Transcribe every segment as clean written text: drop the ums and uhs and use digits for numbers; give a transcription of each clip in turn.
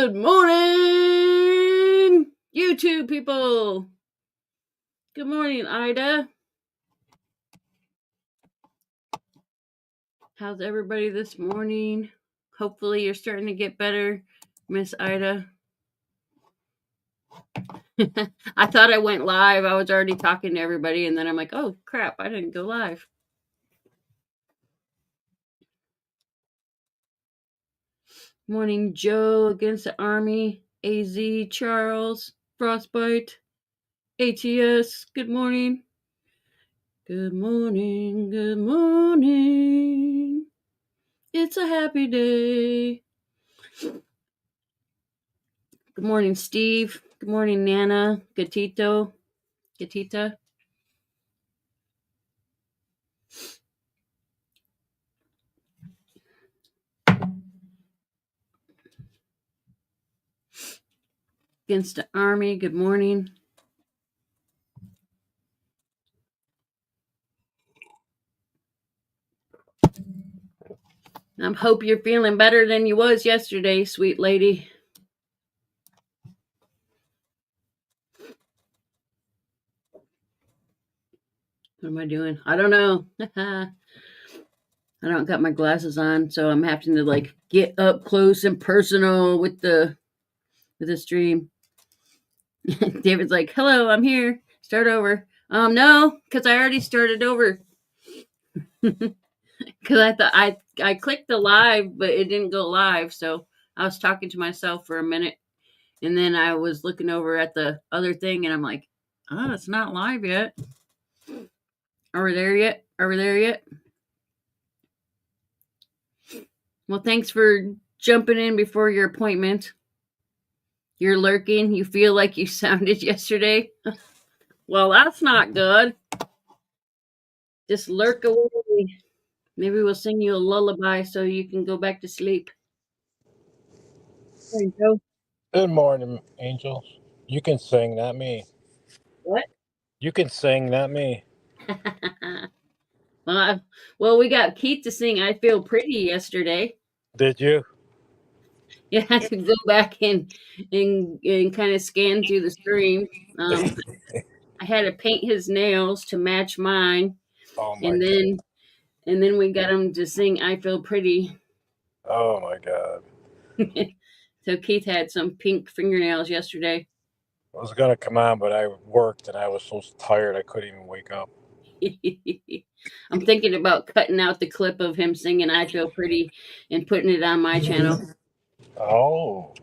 Good morning, YouTube people. Good morning, Ida. How's everybody this morning? Hopefully you're starting to get better, Miss Ida. I thought I went live. I was already talking to everybody, and then I'm like, oh, crap, I didn't go live. Morning, Joe against the Army. AZ, Charles, Frostbite, ATS. Good morning. Good morning, good morning. It's a happy day. Good morning, Steve. Good morning, Nana. Gatito. Gatita. Against the Army. Good morning. I hope you're feeling better than you was yesterday, sweet lady. What am I doing? I don't know. I don't got my glasses on, so I'm having to like get up close and personal with the stream. David's like, "Hello, I'm here. Start over." No, because I already started over. Because I thought I clicked the live, but it didn't go live, so I was talking to myself for a minute, and then I was looking over at the other thing, and I'm like, "Oh, it's not live yet. Are we there yet? Are we there yet?" Well, thanks for jumping in before your appointment. You're lurking. You feel like you sounded yesterday. Well, that's not good. Just lurk away. Maybe we'll sing you a lullaby so you can go back to sleep. There you go. Good morning, angels. You can sing, not me. What? You can sing, not me. Well, we got Keith to sing "I Feel Pretty" yesterday. Did you? You had to go back and kind of scan through the stream. I had to paint his nails to match mine, Oh my and god. then we got him to sing "I Feel Pretty." Oh my god. So Keith had some pink fingernails yesterday. I was gonna come on, but I worked and I was so tired I couldn't even wake up. I'm thinking about cutting out the clip of him singing "I Feel Pretty" and putting it on my channel. Oh.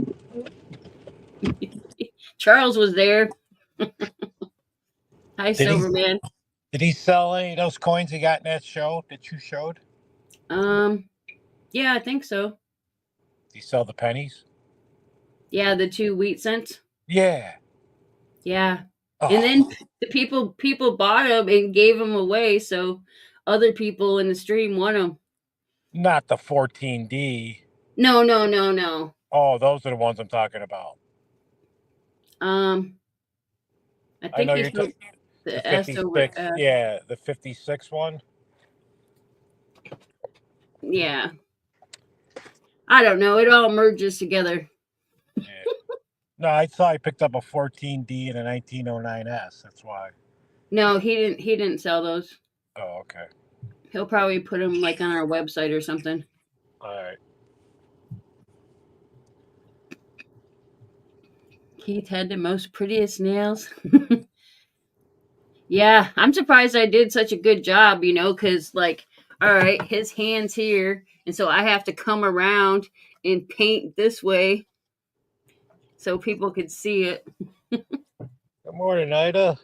Charles was there. Hi, Did he Silverman. did he sell any of those coins he got in that show that you showed? Yeah, I think so. Did he sell the pennies? Yeah, the 2 wheat cents. Yeah. Yeah. And Oh, then the people bought them and gave them away, so other people in the stream won them. not the 14D. No, no, no, no. Oh, those are the ones I'm talking about. Um, I I think know he you're sold the the S over 56. S. Yeah, the 56 one. Yeah. I don't know. It all merges together. Yeah. No, I thought I picked up a 14D and a 1909S. That's why. No, he didn't sell those. Oh, okay. He'll probably put them like on our website or something. All right. Keith had the most prettiest nails. Yeah, I'm surprised I did such a good job, because, like, all right, his hand's here, and so I have to come around and paint this way so people could see it. Good morning, Ida.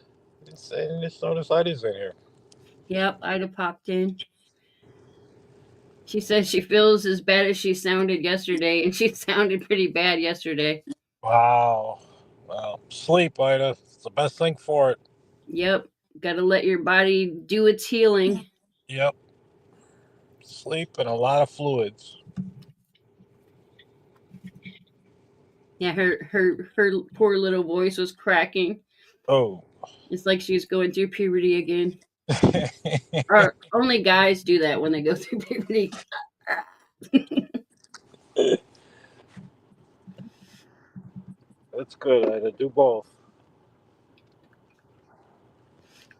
I just noticed Ida's in here. Yep, Ida popped in. She says she feels as bad as she sounded yesterday, and she sounded pretty bad yesterday. Wow. Well, sleep, Ida. It's the best thing for it. Yep, got to let your body do its healing. Yep. Sleep and a lot of fluids. Yeah, her poor little voice was cracking. Oh. It's like she's going through puberty again. Or only guys do that when they go through puberty. good. I had to do both.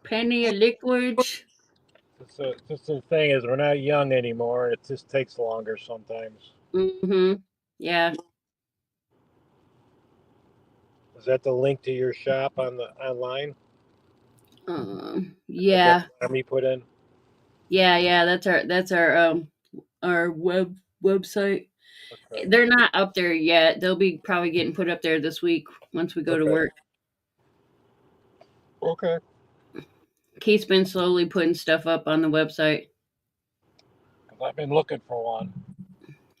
Penny of liquids. Just the thing is, we're not young anymore. It just takes longer sometimes. Mm-hmm. Yeah. Is that the link to your shop on the online? Yeah. That me put in. Yeah. That's our website. Okay. They're not up there yet. They'll be probably getting put up there this week once we go to Okay. work. Okay. Keith's been slowly putting stuff up on the website. 'Cause I've been looking for one.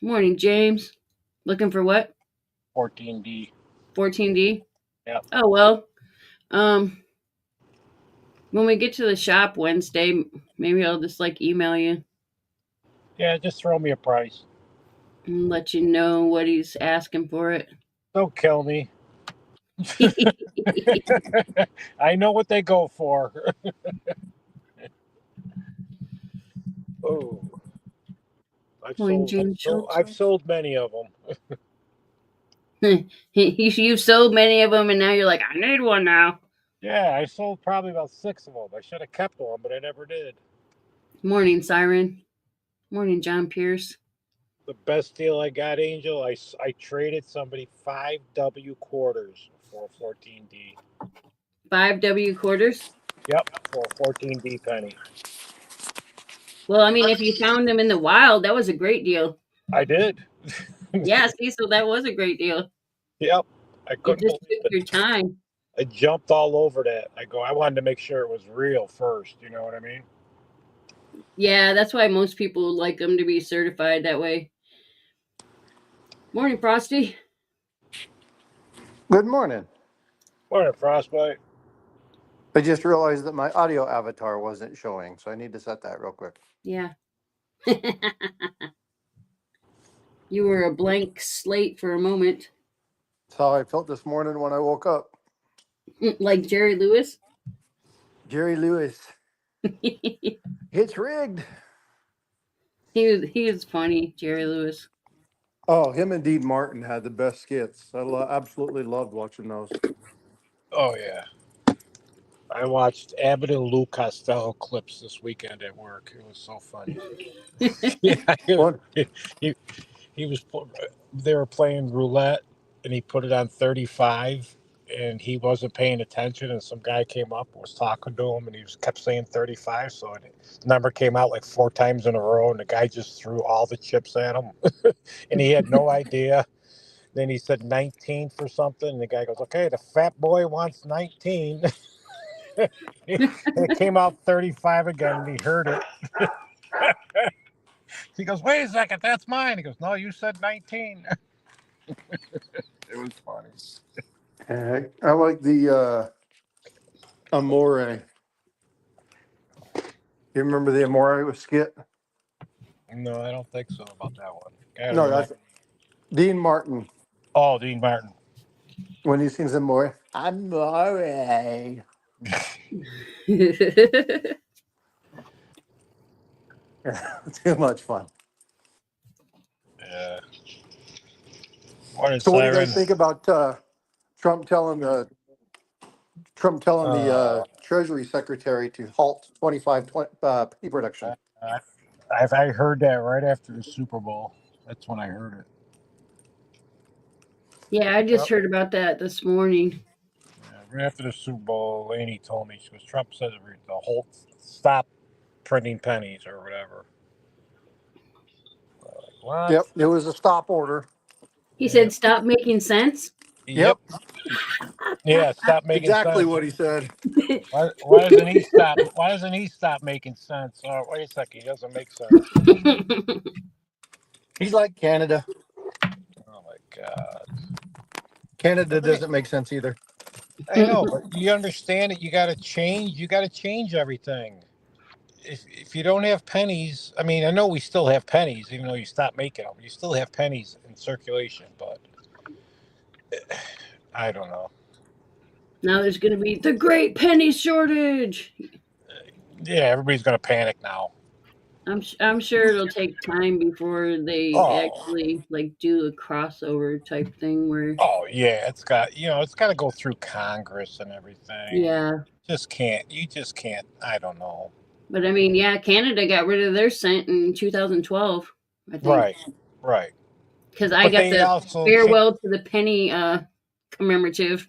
Morning, James. Looking for what? 14D. 14D? Yeah. Oh, well. When we get to the shop Wednesday, maybe I'll just email you Yeah, just throw me a price. and let you know what he's asking for it. Don't kill me. I know what they go for. Oh, Morning, James Schultz. I've sold many of them. You've sold many of them, and now you're like, I need one now. Yeah, I sold probably about 6 of them. I should have kept one, but I never did. Morning, Siren. Morning, John Pierce. The best deal I got, Angel, I traded somebody 5W quarters for a 14D. 5W quarters? Yep, for a 14D penny. Well, I mean, if you found them in the wild, that was a great deal. I did. Yeah, see, so that was a great deal. Yep. I You couldn't just believe took your it. time. I jumped all over that. I wanted to make sure it was real first. You know what I mean? Yeah, that's why most people like them to be certified that way. Morning, Frosty. Good morning. Morning, Frostbite. I just realized that my audio avatar wasn't showing, so I need to set that real quick. Yeah. You were a blank slate for a moment. That's how I felt this morning when I woke up. Like Jerry Lewis. Jerry Lewis, he it's rigged. was funny, Jerry Lewis. Oh, him and Dean Martin had the best skits. I absolutely loved watching those. Oh, yeah. I watched Abbott and Lou Costello clips this weekend at work. It was so funny. Yeah, What? he was. They were playing roulette, and he put it on 35, and he wasn't paying attention. And some guy came up, was talking to him, and he kept saying 35. So the number came out like 4 times in a row, and the guy just threw all the chips at him, and he had no idea. Then he said 19 for something, and the guy goes, "Okay, the fat boy wants 19." It came out 35 again, and he heard it. He goes, "Wait a second, that's mine." He goes, "No, you said 19." It was funny. I like the Amore. You remember the Amore skit? No, I don't think so about that one. No, that's Dean Martin Oh, Dean Martin. when he sings Amore. Amore. Too much fun. Yeah. Morning, So, what do you Siren. guys think about Trump telling the Treasury Secretary to halt 25 penny production? I heard that right after the Super Bowl. That's when I heard it. Yeah, I just heard about that this morning. Yeah, right after the Super Bowl, Lainey told me, she goes, Trump said the whole stop printing pennies or whatever. Like, what? Yep, it was a stop order. He said, "Stop making sense." Yep. Yeah, stop making Exactly sense. what he said. Why doesn't he stop? Why doesn't he stop making sense? Oh, wait a second, he doesn't make sense. He's like Canada. Oh my God. Canada doesn't make sense either. I know, but you understand it. You got to change. You got to change everything. If you don't have pennies, I mean, I know we still have pennies, even though you stop making them. You still have pennies in circulation, but I don't know. Now there's going to be the great penny shortage. Yeah, everybody's going to panic now. I'm sure it'll take time before they Oh, actually like do a crossover type thing where oh yeah, it's got to go through Congress and everything. yeah. You just can't. I don't know. But I mean, yeah, Canada got rid of their cent in 2012, I think, Right, right. because I But got they the also changed. farewell to the penny commemorative.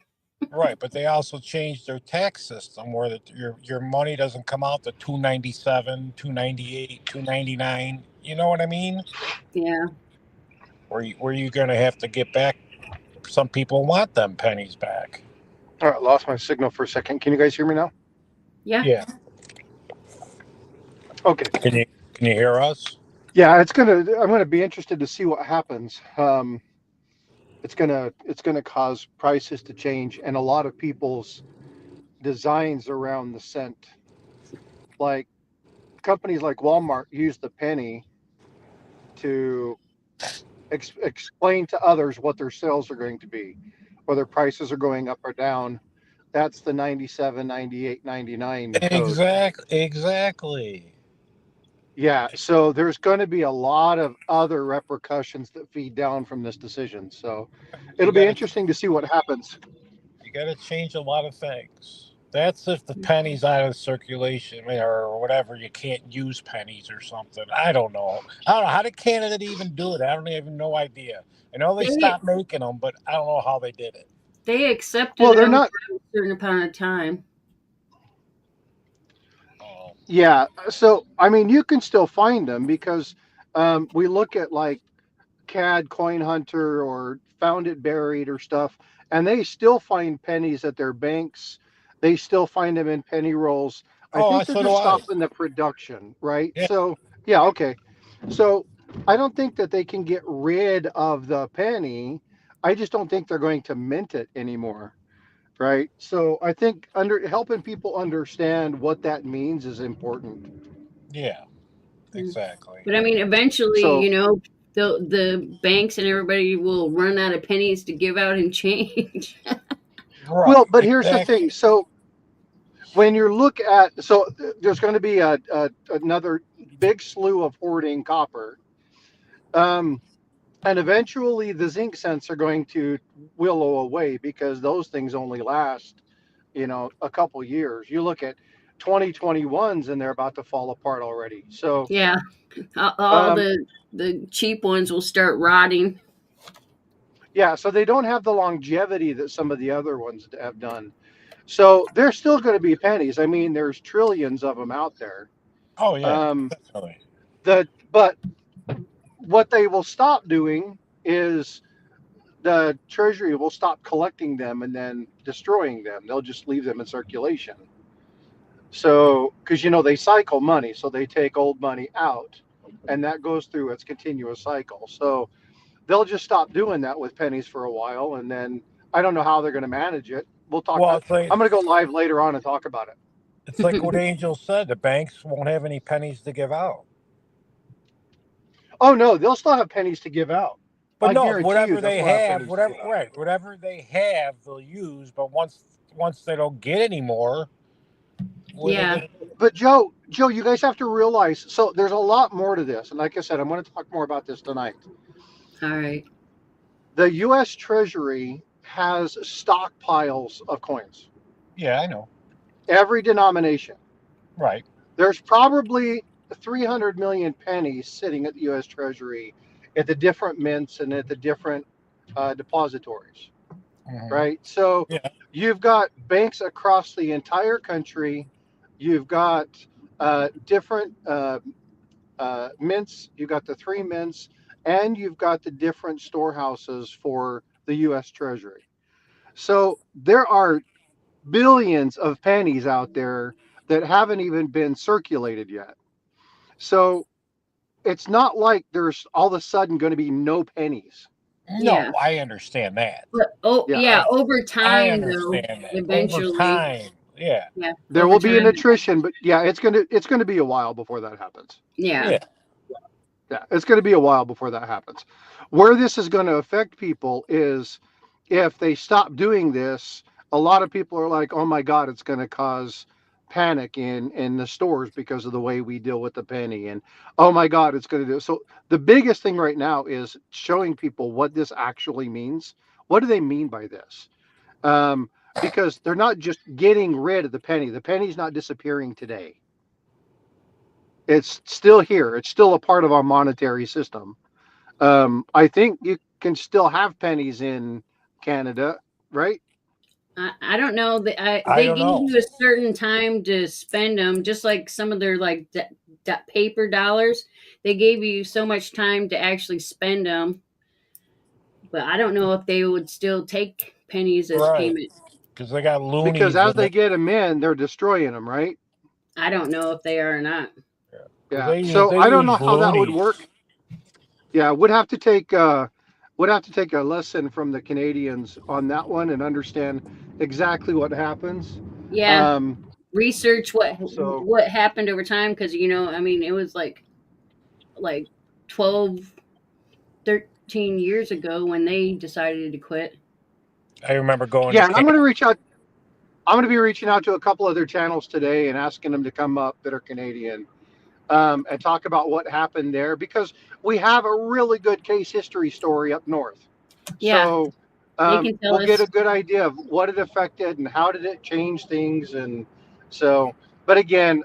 Right, but they also changed their tax system where your money doesn't come out to 297, 298, 299. You know what I mean? Yeah, Where you going to have to get back. Some people want them pennies back. All right, lost my signal for a second. Can you guys hear me now? yeah. Yeah. Okay. Can you hear us? Yeah, I'm gonna be interested to see what happens. It's gonna cause prices to change and a lot of people's designs around the cent. Like companies like Walmart use the penny to explain to others what their sales are going to be, whether prices are going up or down. That's the 97, 98, 99 code. Exactly. Yeah, so there's going to be a lot of other repercussions that feed down from this decision. So You it'll be got to interesting to see what happens. you got to change a lot of things. That's if the pennies out of circulation or whatever. You can't use pennies or something. I don't know. I don't know how did Canada even do it. I don't even no idea. I know they They stopped making them, but I don't know how they did it. they accepted Well, they're them not. for a certain amount of time. Oh, Yeah, so I mean, you can still find them because we look at like CAD Coin Hunter or Found It Buried or stuff, and they still find pennies at their banks. They still find them in penny rolls. I think they're so do just I. stopping the production, right? Yeah. So, yeah, okay. So, I don't think that they can get rid of the penny. I just don't think they're going to mint it anymore, right? So, I think under helping people understand what that means is important. Yeah. Mm. Exactly. But I mean, eventually, So, the banks and everybody will run out of pennies to give out and change. well, Right. but here's the Exactly. thing. So, when you look at there's going to be another big slew of hoarding copper, um, and eventually the zinc cents are going to willow away because those things only last a couple years. You look at 2021s and they're about to fall apart already. So Yeah, all um, the cheap ones will start rotting. yeah, so they don't have the longevity that some of the other ones have done. So they're still going to be pennies. I mean, there's trillions of them out there. Oh yeah. um, Definitely. but what they will stop doing is the treasury will stop collecting them and then destroying them. They'll just leave them in circulation. So because they cycle money, so they take old money out and that goes through its continuous cycle. So they'll just stop doing that with pennies for a while, and then I don't know how they're going to manage it. We'll talk. Well, I'm going to go live later on and talk about it. it's like what Angel said. The banks won't have any pennies to give out. Oh no, they'll still have pennies to give out. But I no, guarantee you whatever they'll they still have have, pennies to give whatever out. right, whatever they have, they'll use. But once they don't get any more, what are they Yeah. gonna do? But Joe, you guys have to realize. So there's a lot more to this, and like I said, I'm going to talk more about this tonight. All right. The U.S. Treasury has stockpiles of coins, Yeah, I know. every denomination. Right. There's probably 300 million pennies sitting at the U.S. Treasury at the different mints and at the different depositories, Hmm. right? So Yeah. you've got banks across the entire country. You've got different mints. You've got the three mints, and you've got the different storehouses for the U.S. Treasury. So there are billions of pennies out there that haven't even been circulated yet. So it's not like there's all of a sudden going to be no pennies. Yeah. No, I understand that. But oh Yeah, yeah, over I time though, understand that. Over eventually, time, yeah, yeah, there over will be an time, attrition, but yeah, it's gonna be a while before that happens. yeah, yeah. Yeah, it's going to be a while before that happens. Where this is going to affect people is if they stop doing this. A lot of people are like, "Oh my God, it's going to cause panic in the stores because of the way we deal with the penny. And oh my God, it's going to do. So the biggest thing right now is showing people what this actually means. What do they mean by this? Because they're not just getting rid of the penny. The penny's not disappearing today. It's still here. It's still a part of our monetary system. I think you can still have pennies in Canada, right? I don't know. I They don't gave know. you a certain time to spend them, just like some of their like paper dollars. They gave you so much time to actually spend them, but I don't know if they would still take pennies as Right. payment. Because they got Because loonies as in they it. get them in, they're destroying them, right? I don't know if they are or not. Yeah. They So I don't know use how that would loonies. work. Yeah, would have to take a lesson from the Canadians on that one and understand exactly what happens. Yeah, Um, research so what happened over time, because I mean, it was like 12, 13 years ago when they decided to quit. I remember going yeah, to and I'm going to reach out. I'm going to be reaching out to a couple other channels today and asking them to come up that are Canadian, and talk about what happened there, because we have a really good case history story up north. Yeah, So they can tell we'll get us. a good idea of what it affected and how did it change things. And so, but again,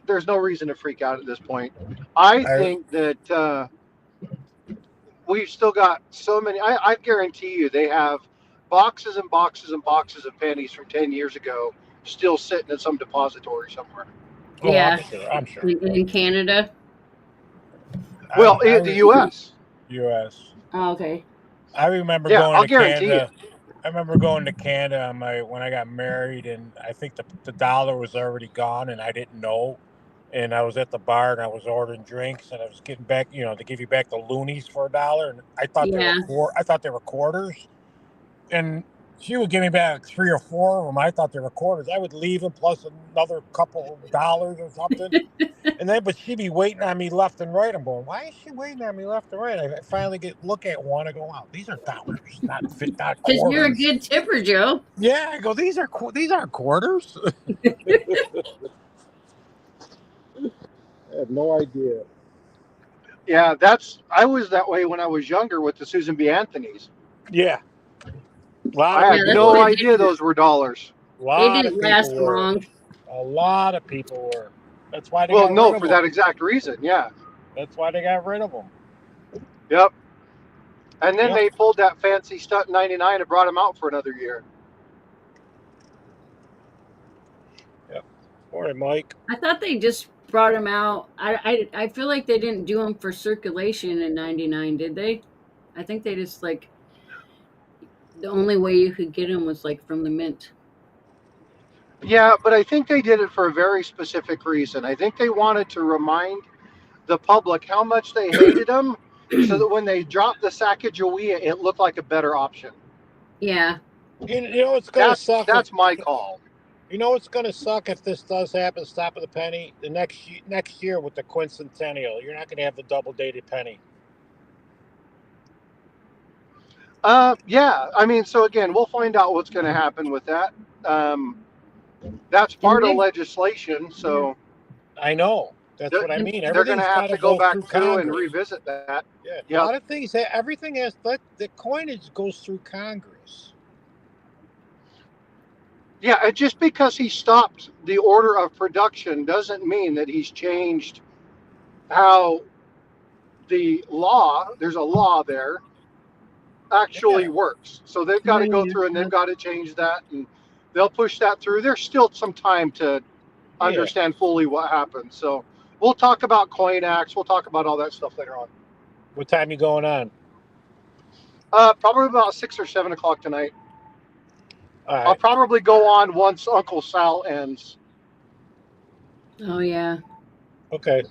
there's no reason to freak out at this point. I I think that we've still got so many. I guarantee you they have boxes and boxes and boxes of pennies from 10 years ago still sitting in some depository somewhere. oh, I'm Yeah, sure. I'm sure. in Canada. Well, I the U.S. U.S. Oh, okay. I remember Yeah, going I'll to guarantee you. Canada. I remember going to Canada on when I got married, and I think the dollar was already gone, and I didn't know. And I was at the bar, and I was ordering drinks, and I was getting back, they give you back the loonies for $1, and I thought Yeah. they were quarters, and she would give me back 3 or 4 of them. I thought they were quarters. I would leave them plus another couple of dollars or something. But she'd be waiting on me left and right. I'm going, why is she waiting on me left and right? I finally look at one. I go, wow, these are dollars, not Because you're a quarters. good tipper, Joe. Yeah, I go, these aren't quarters. I have no idea. Yeah, I was that way when I was younger with the Susan B. Anthony's. Yeah, a lot I of had Yeah, that's people no what were. it idea did. those were dollars. A They lot of didn't people last were. long. A lot of people were. That's why they Well, got no, rid of for them. that exact reason. Yeah. That's why they got rid of them. Yep. And then Yep. they pulled that fancy stunt 99 and brought them out for another year. Yep. Morning, Mike. I thought they just brought them out. I feel like they didn't do them for circulation in '99, did they? I think they just the only way you could get them was from the mint. Yeah, but I think they did it for a very specific reason. I think they wanted to remind the public how much they hated them, so that when they dropped the Sacagawea, it looked like a better option. Yeah. You know it's gonna suck. That's my call. You know it's gonna suck if this does happen. Stop at the penny. The next year with the quincentennial, you're not gonna have the double dated penny. Yeah, I mean, so again, we'll find out what's going to happen with that. That's part of legislation, so I know. That's what I mean. they're going to Everything's have got to go back through through and Congress. revisit that. Yeah, Yep. a lot of things. Everything has the coinage goes through Congress. Yeah, just because he stopped the order of production doesn't mean that he's changed how there's a law there, actually works. So they've got to go through and they've got to change that, and they'll push that through. There's still some time to understand fully what happened. So we'll talk about coin acts. We'll talk about all that stuff later on. What time you going on? Probably about 6 or 7 o'clock tonight. All right. I'll probably go on once Uncle Sal ends. Oh yeah. Okay.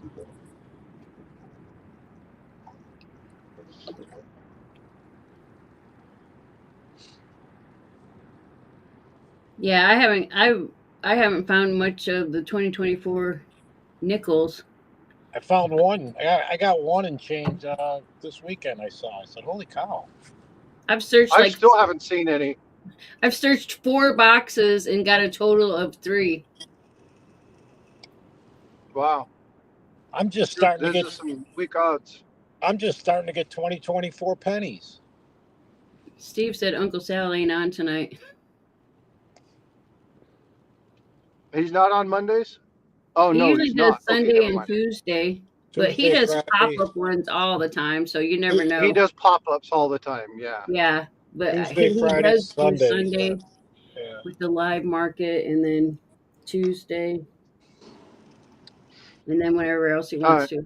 Yeah, I haven't found much of the 2024 nickels. I found one. I got one and change this weekend. I said, "Holy cow!" I've searched I still haven't seen any. I've searched 4 boxes and got a total of 3. Wow. I'm just starting to This get. is some weak odds. I'm just starting to get 2024 pennies. Steve said Uncle Sal ain't on tonight. He's not on Mondays? Oh, He no, usually he's does not. Okay, Sunday never and mind. Tuesday, but he Tuesday, does Friday, pop-up ones all the time, so you never He know. does pop-ups all the time, yeah. Yeah, but Tuesday, he Friday, does do Sundays. Sunday Yeah. with the live market, and then Tuesday, and then whenever else he All wants right.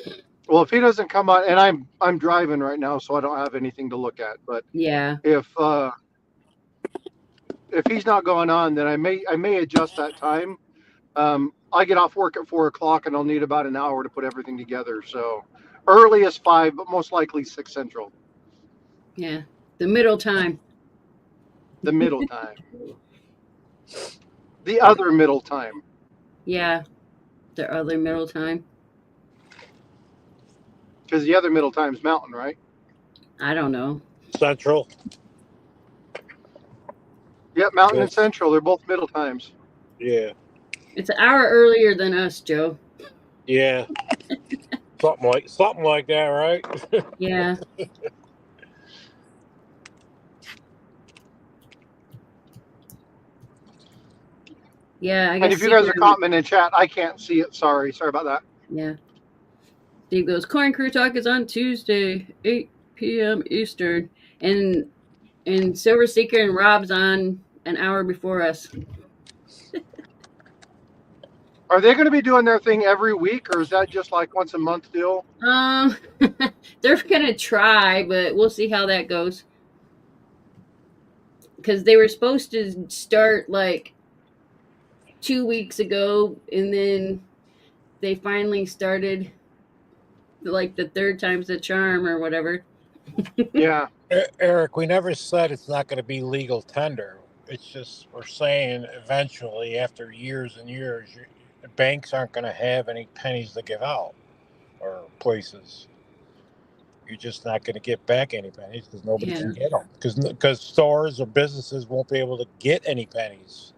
to. Well, if he doesn't come on, and I'm driving right now, so I don't have anything to look at. But Yeah, if he's not going on, then I may adjust that time. I get off work at 4 o'clock, and I'll need about an hour to put everything together. So early is 5, but most likely 6 Central, yeah, the middle time. the middle time, the other middle time. Yeah, the other middle time. Because the other middle time's Mountain, right? I don't know. Central. Yep, Mountain Yeah. and Central, they're both middle times. Yeah. It's an hour earlier than us, Joe. Yeah. Something like that, right? Yeah. Yeah, I And guess if you Steve guys are and I, commenting in chat, I can't see it. Sorry about that. yeah. Steve goes, Corn Crew Talk is on Tuesday, 8 p.m. Eastern. And Silver Seeker and Rob's on an hour before us. Are they going to be doing their thing every week, or is that just like once a month deal? They're gonna try, but we'll see how that goes. Because they were supposed to start like 2 weeks ago, and then they finally started like the third time's the charm or whatever. Yeah. Eric, we never said it's not going to be legal tender. It's just we're saying eventually, after years and years, banks aren't going to have any pennies to give out, or places. You're just not going to get back any pennies because nobody Yeah. can get them. Because stores or businesses won't be able to get any pennies.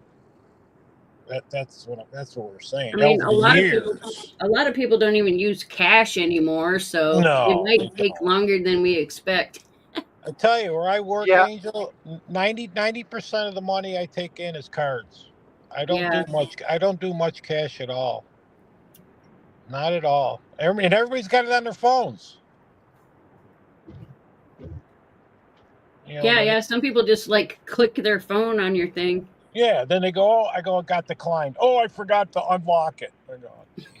That's what we're saying. I mean, Over the years. a lot of people don't even use cash anymore, so it No, might they take don't. longer than we expect. I tell you, where I work, Yeah. Angel, 90% of the money I take in is cards. I don't Yeah. do much. I don't do much cash at all. Not at all. And everybody's got it on their phones. You know, Yeah. Some people just like click their phone on your thing. Yeah. Then they go, oh, I got declined. Oh, I forgot to unlock it. I go,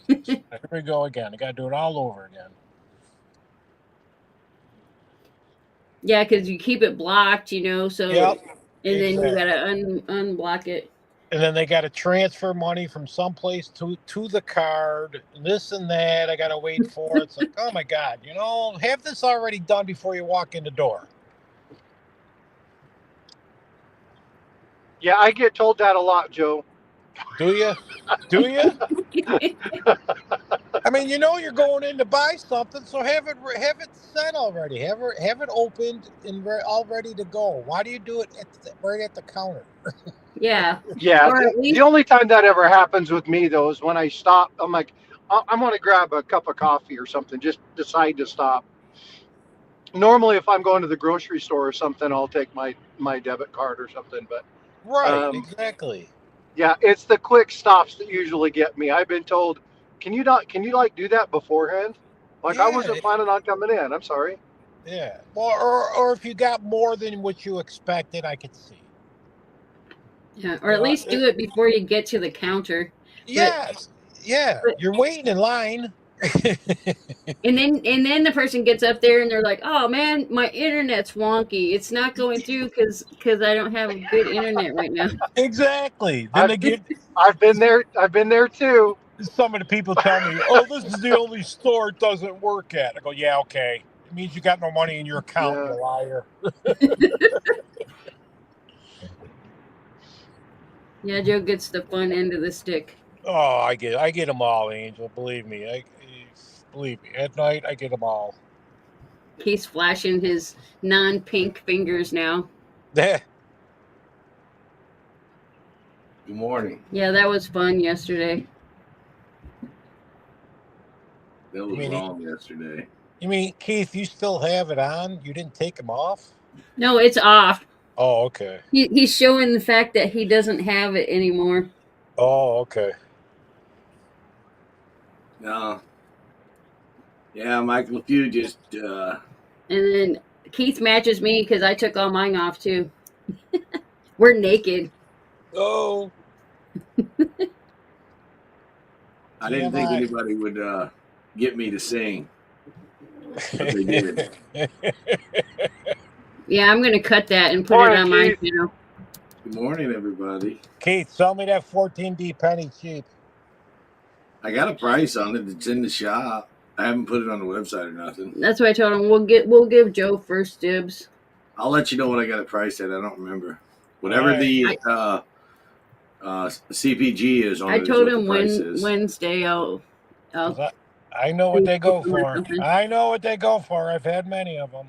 Jesus. Here we go again. I got to do it all over again. Yeah, because you keep it blocked, so Yep. and then you Exactly. gotta unblock it. And then they got to transfer money from someplace to the card, this and that. I got to wait for it. It's like, oh my God, have this already done before you walk in the door. Yeah, I get told that a lot, Joe. Do you? Do you? I mean, you're going in to buy something, so have it set already. Have it opened and all ready to go. Why do you do it right at the counter? Yeah. Yeah, Or at least the only time that ever happens with me, though, is when I stop. I'm like, I'm going to grab a cup of coffee or something, just decide to stop. Normally, if I'm going to the grocery store or something, I'll take my debit card or something. But Right, exactly. yeah, it's the quick stops that usually get me. I've been told, can you like do that beforehand? Like, I wasn't planning on coming in. I'm sorry. Yeah. Well, or if you got more than what you expected, I could see. yeah, or at least do it before you get to the counter. Yes. Yeah. You're waiting in line. And then the person gets up there and they're like, "Oh man, my internet's wonky. It's not going through because I don't have good internet right now." Exactly. Then I've been there. I've been there too. Some of the people tell me, "Oh, this is the only store it doesn't work at." I go, "Yeah, okay. It means you got no money in your account, Yeah. you liar." Yeah, Joe gets the fun end of the stick. Oh, I get them all, Angel. Believe me. Believe me. At night, I get them all. He's flashing his non-pink fingers now. There. Good morning. Yeah, that was fun yesterday. That was mean, wrong yesterday. You mean, Keith, you still have it on? You didn't take them off? No, it's off. Oh, okay. He's showing the fact that he doesn't have it anymore. Oh, okay. No. Yeah, Michael, if you just And then Keith matches me because I took all mine off too. We're naked. Oh. I didn't think anybody would get me to sing. But they did. Yeah, I'm gonna cut that and put Morning, it on my Keith. channel. Good morning, everybody. Keith, sell me that 14D penny cheap. I got a price on it. It's in the shop. I haven't put it on the website or nothing. That's why I told him we'll give Joe first dibs. I'll let you know what I got it priced at. I don't remember. Whatever Right. the CPG is on I it is told what him the price is. Wednesday I'll I know what they go for. Something. I know what they go for. I've had many of them.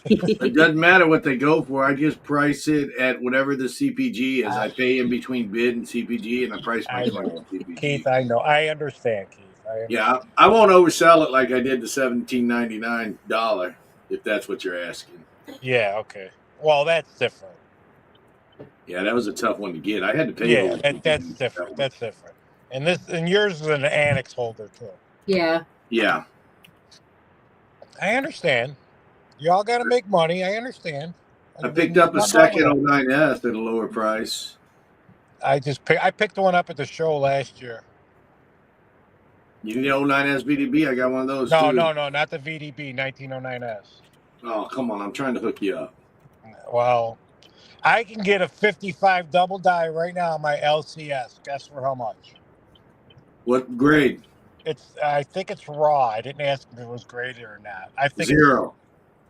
It doesn't matter what they go for. I just price it at whatever the CPG is. I pay in between bid and CPG, and I price my I client know. on CPG. Keith, I know. I understand, Keith. I understand. Yeah, I won't oversell it like I did the $17.99 if that's what you're asking. Yeah, okay. Well, that's different. Yeah, that was a tough one to get. I had to pay. Yeah, over that's $50 different. one. That's different. And yours is an annex holder too. Yeah. Yeah, I understand. Y'all got to make money. I understand. I picked up a second 09S at a lower price. I picked one up at the show last year. You need 09S VDB? I got one of those No, too. no, not the VDB 1909S. Oh, come on. I'm trying to hook you up. Well, I can get a 55 double die right now on my LCS. Guess for how much? What grade? I think it's raw. I didn't ask if it was graded or not. I think Zero.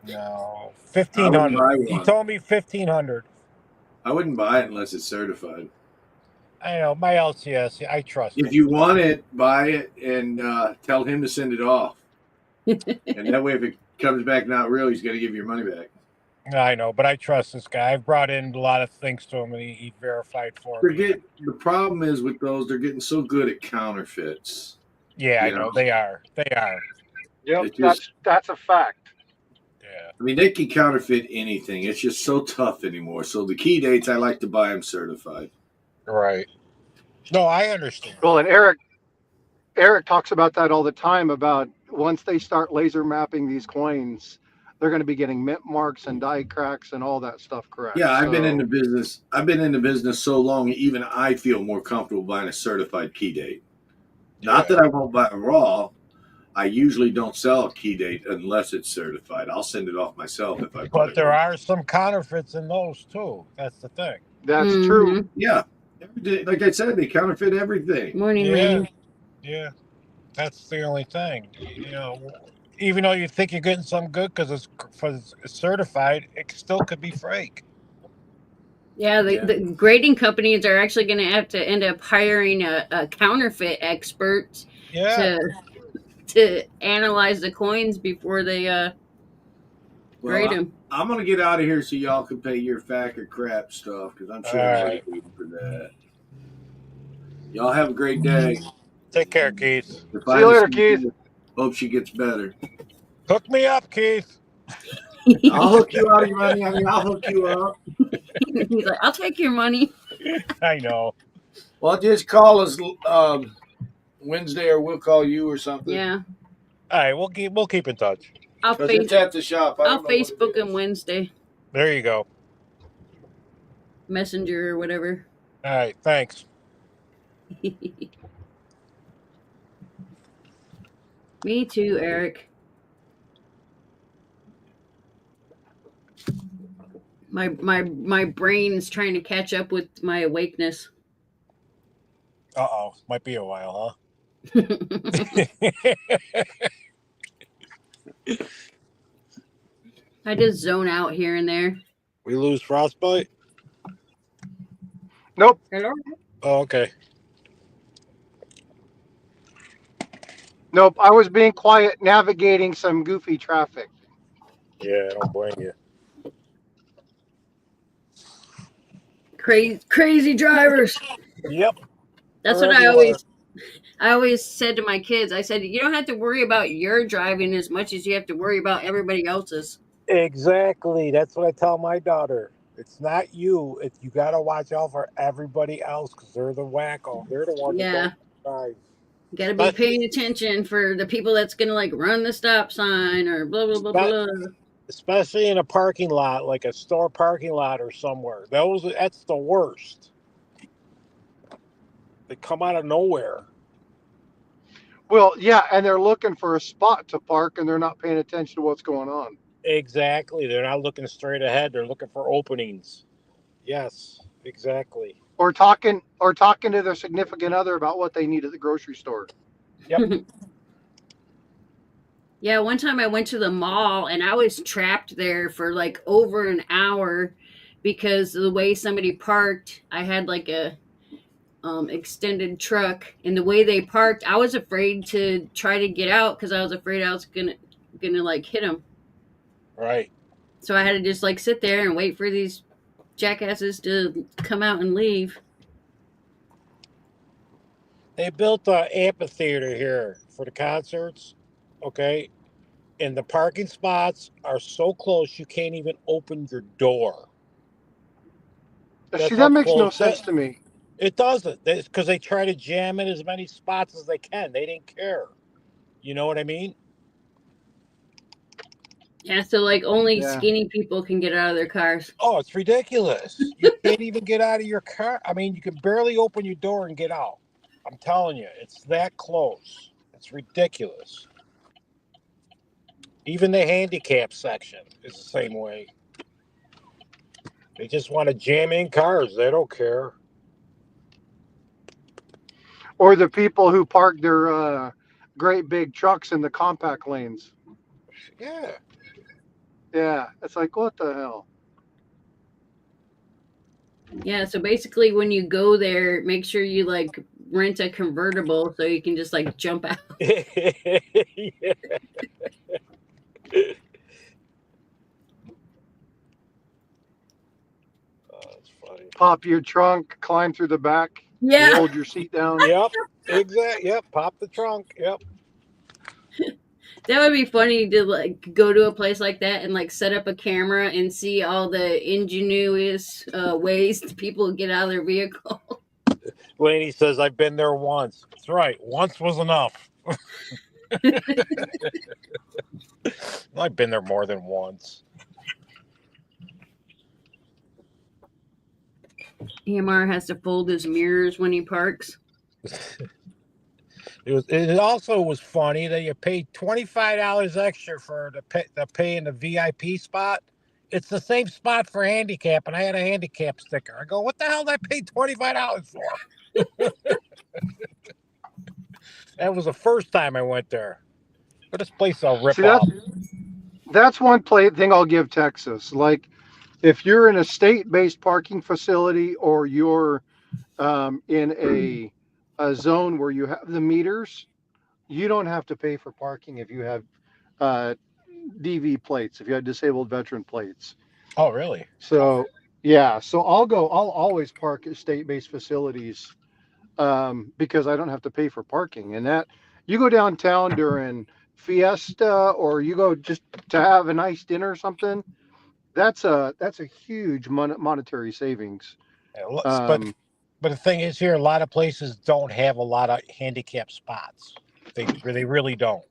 No, I wouldn't buy 1500. He one. told me 1500. I wouldn't buy it unless it's certified. I know my LCS. I trust If him. you want it, buy it and tell him to send it off. And that way, if it comes back not real, he's got to give you your money back. I know, but I trust this guy. I've brought in a lot of things to him, and he verified for me. The problem is with those, they're getting so good at counterfeits. Yeah, You I know know. they are. They are. Yep, It just- that's a fact. Yeah. I mean, they can counterfeit anything. It's just so tough anymore. So the key dates, I like to buy them certified. Right. No, I understand. Well, and Eric talks about that all the time about once they start laser mapping these coins, they're going to be getting mint marks and die cracks and all that stuff correct. Yeah, I've been in the So, business. I've been in the business so long, even I feel more comfortable buying a certified key date. Not Yeah. that I won't buy a raw. I usually don't sell a key date unless it's certified. I'll send it off myself if I buy But it. there are some counterfeits in those too. That's the thing. that's Mhm. true. Yeah. Like I said, they counterfeit everything. Morning, Yeah. Randy. Yeah. That's the only thing. You know, even though you think you're getting something good because it's certified, it still could be fake. Yeah, the grading companies are actually going to have to end up hiring a counterfeit expert Yeah. to analyze the coins before they grade Well, them. I'm going to get out of here so y'all can pay your fack or crap stuff because I'm sure All everybody's waiting for that. Y'all have a great day. Take care, Keith. If See I you later, just- Keith. Hope she gets better. Hook me up, Keith. I'll hook you out of money. I mean, I'll hook you up. He's like, I'll take your money. I know. Well, just call us Wednesday, or we'll call you or something. Yeah, All right, we'll keep in touch. I'll Because it's at the shop. I I'll don't know what it Facebook is. him Wednesday, There you go. Messenger or whatever. All right, thanks. Me too, Eric. My brain is trying to catch up with my awakeness. Might be a while, I huh? just zone out here and there. We lose frostbite. Nope. Hello? Oh, okay. Nope. I was being quiet, navigating some goofy traffic. Yeah, I don't blame you. Crazy drivers. Yep. That's They're what I everywhere. I always said to my kids, I said, you don't have to worry about your driving as much as you have to worry about everybody else's. Exactly. That's what I tell my daughter. It's not you. You got to watch out for everybody else because they're the wacko. They're the ones that Yeah. don't drive. You got to be paying attention for the people that's going to like run the stop sign or blah, blah, blah, blah. Especially in a parking lot, like a store parking lot or somewhere. That's the worst. They come out of nowhere. Well, yeah, and they're looking for a spot to park, and they're not paying attention to what's going on. Exactly. They're not looking straight ahead. They're looking for openings. Yes, exactly. Or talking to their significant other about what they need at the grocery store. Yep. Yeah, one time I went to the mall and I was trapped there for like over an hour because of the way somebody parked. I had like a extended truck, and the way they parked, I was afraid to try to get out because I was afraid I was gonna like hit them. Right. So I had to just like sit there and wait for these jackasses to come out and leave. They built an amphitheater here for the concerts. Okay. And the parking spots are so close you can't even open your door. See, that makes no sense to me. It doesn't. Because they try to jam in as many spots as they can. They didn't care. You know what I mean? Yeah, so like only skinny people can get out of their cars. Oh, it's ridiculous. You can't even get out of your car. I mean, you can barely open your door and get out. I'm telling you, it's that close. It's ridiculous. Even the handicap section is the same way. They just want to jam in cars. They don't care. Or the people who park their great big trucks in the compact lanes. Yeah. Yeah, it's like, what the hell? Yeah, so basically when you go there, make sure you like rent a convertible so you can just like jump out. Yeah. That's funny. Pop your trunk, climb through the back. Yeah. Hold your seat down. Yep. Exactly. Yep. Pop the trunk. Yep. That would be funny to like go to a place like that and like set up a camera and see all the ingenious ways people get out of their vehicle. Laney says, I've been there once. That's right. Once was enough. I've been there more than once. EMR has to fold his mirrors when he parks. It also was funny that you paid $25 extra for the pay in the VIP spot. It's the same spot for handicap, and I had a handicap sticker. I go, what the hell did I pay $25 for? That was the first time I went there. But this place I'll rip off. That's one thing I'll give Texas. Like, if you're in a state-based parking facility or you're in a zone where you have the meters, you don't have to pay for parking if you have DV plates, if you have disabled veteran plates. Oh, really? So, yeah. So I'll always park at state-based facilities because I don't have to pay for parking. And that, you go downtown during Fiesta or you go just to have a nice dinner or something, that's a huge monetary savings. But the thing is here, a lot of places don't have a lot of handicap spots. They really don't.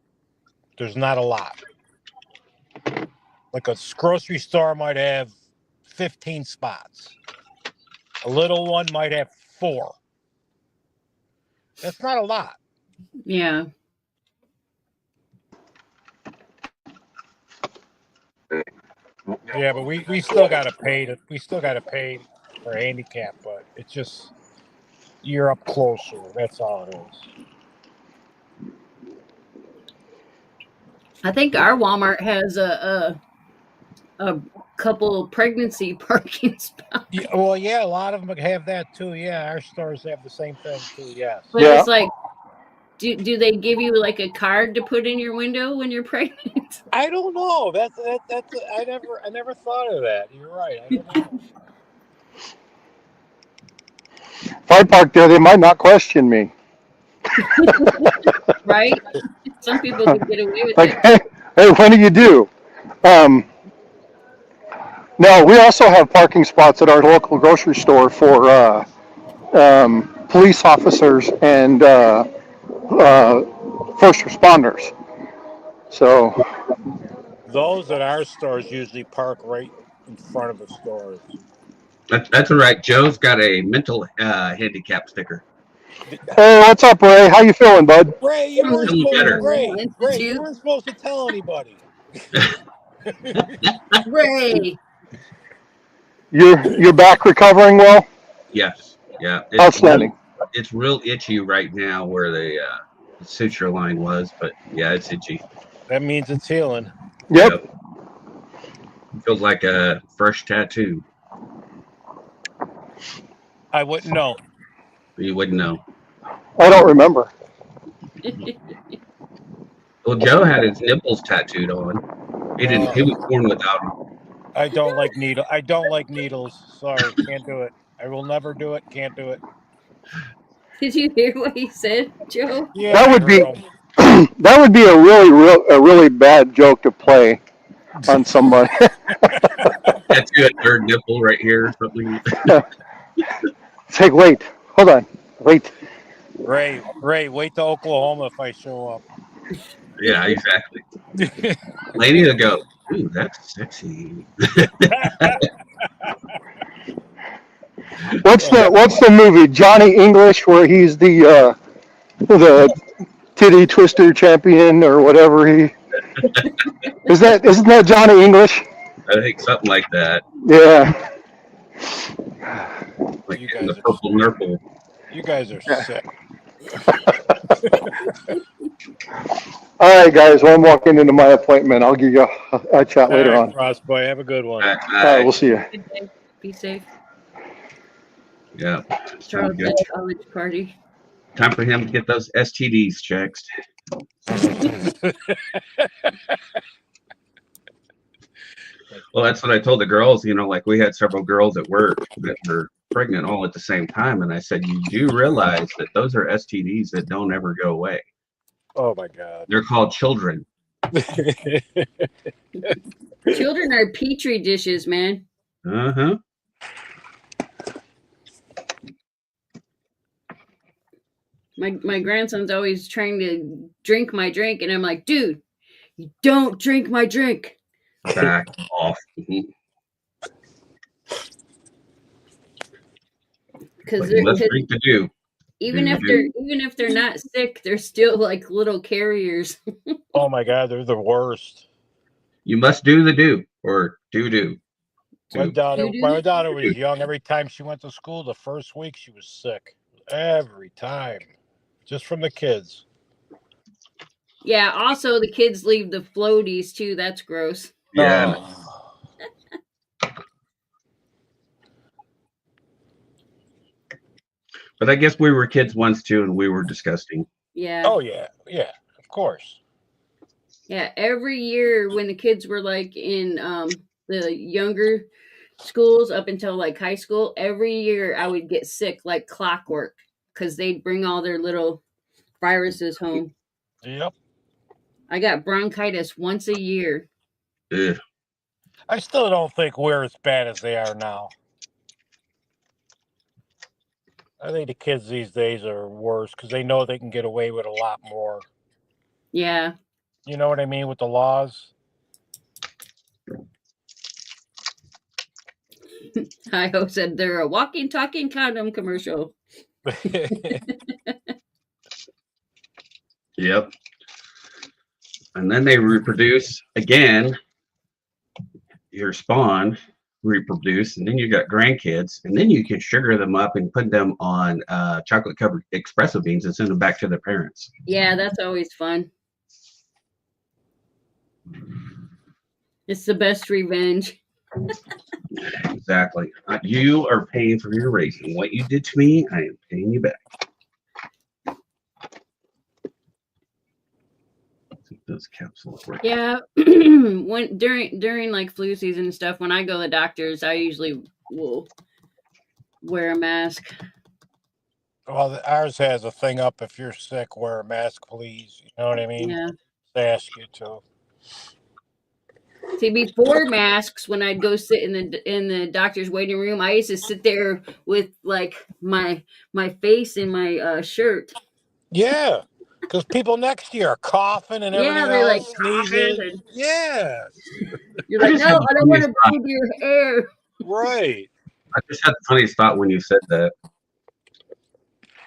There's not a lot. Like a grocery store might have 15 spots. A little one might have 4. That's not a lot. Yeah. Yeah, but we still gotta pay for handicap, but it's just you're up closer. That's all it is. I think our Walmart has a couple pregnancy parking spots. Yeah, well, yeah, a lot of them have that too. Yeah, our stores have the same thing too. Yes. But it's like, do they give you like a card to put in your window when you're pregnant? I don't know. That's I never thought of that. You're right. I don't know. If I park there, they might not question me. Right? Some people can get away with Like, it. hey, when do you do? No, we also have parking spots at our local grocery store for police officers and first responders. So, Those at our stores usually park right in front of the stores. That's all right. Joe's got a mental handicap sticker. hey, what's up, Ray? How you feeling, bud? Ray, you From the weren't Feeling supposed better. Ray, you Institute. weren't supposed to tell anybody. Ray. You're back recovering well? Yes. Yeah. Outstanding. It's real itchy right now where the suture line was, but yeah, it's itchy. That means it's healing. Yep. Feels like a fresh tattoo. I wouldn't know. You wouldn't know. I don't remember. Well, Joe had his nipples tattooed on. He didn't. He was born without them. I don't like needles. Sorry, can't do it. I will never do it. Can't do it. Did you hear what he said, Joe? Yeah, That I would be- heard 'em. That would be a really bad joke to play on somebody. Tattoo a third nipple right here or something. It's like, wait, hold on, wait. Ray, wait to Oklahoma if I show up. Yeah, exactly. Lady will go, ooh, that's sexy. What's the movie Johnny English where he's the titty twister champion or whatever he isn't that Johnny English? I think something like that. Yeah. Like You getting the guys are- purple nurple. You guys are sick. All right, guys. Well, I'm walking into my appointment. I'll give you a chat later All on. right, Frostboy, have a good one. All All right, we'll see you. Good day. Be safe. Yeah. Charles good. at college party. Time for him to get those STDs checked. Well, that's what I told the girls. You know, like we had several girls at work that were pregnant all at the same time. And I said, you do realize that those are STDs that don't ever go away. Oh my God. They're called children. Children are petri dishes, man. Uh-huh. My grandson's always trying to drink my drink, and I'm like, dude, you don't drink my drink. Back off. Mhm. Because But let's drink the dew. even if they're not sick, they're still like little carriers. Oh my God, they're the worst. You must do the dew or do. My Two. daughter was young. Every time she went to school, the first week she was sick. Every time. Just from the kids. Yeah, also the kids leave the floaties too. That's gross. Yeah. Oh. But I guess we were kids once too, and we were disgusting. Yeah. Oh yeah, of course. Yeah, every year when the kids were like in the younger schools up until like high school, every year I would get sick like clockwork because they'd bring all their little viruses home. Yep. I got bronchitis once a year. Ugh. I still don't think we're as bad as they are now. I think the kids these days are worse because they know they can get away with a lot more. Yeah. You know what I mean with the laws? Hi-Ho said they're a walking, talking condom commercial. Yep. And then they reproduce again. Your spawn reproduce, and then you got grandkids, and then you can sugar them up and put them on chocolate covered espresso beans and send them back to their parents. Yeah, that's always fun. It's the best revenge. Exactly. You are paying for your raising. What you did to me, I am paying you back. Those capsules work. Yeah, when during like flu season and stuff, when I go to the doctors, I usually will wear a mask. Well, ours has a thing up. If you're sick, wear a mask, please. You know what I mean? Yeah. They ask you to. See, before masks, when I'd go sit in the doctor's waiting room, I used to sit there with like my face in my shirt. Yeah, because people next to you are coughing and Yeah, everything they're like else, coughing, sneezing. and Yeah, you're I like, just no, had I the don't want funniest to thought. breathe your air. right. I just had the funniest thought when you said that.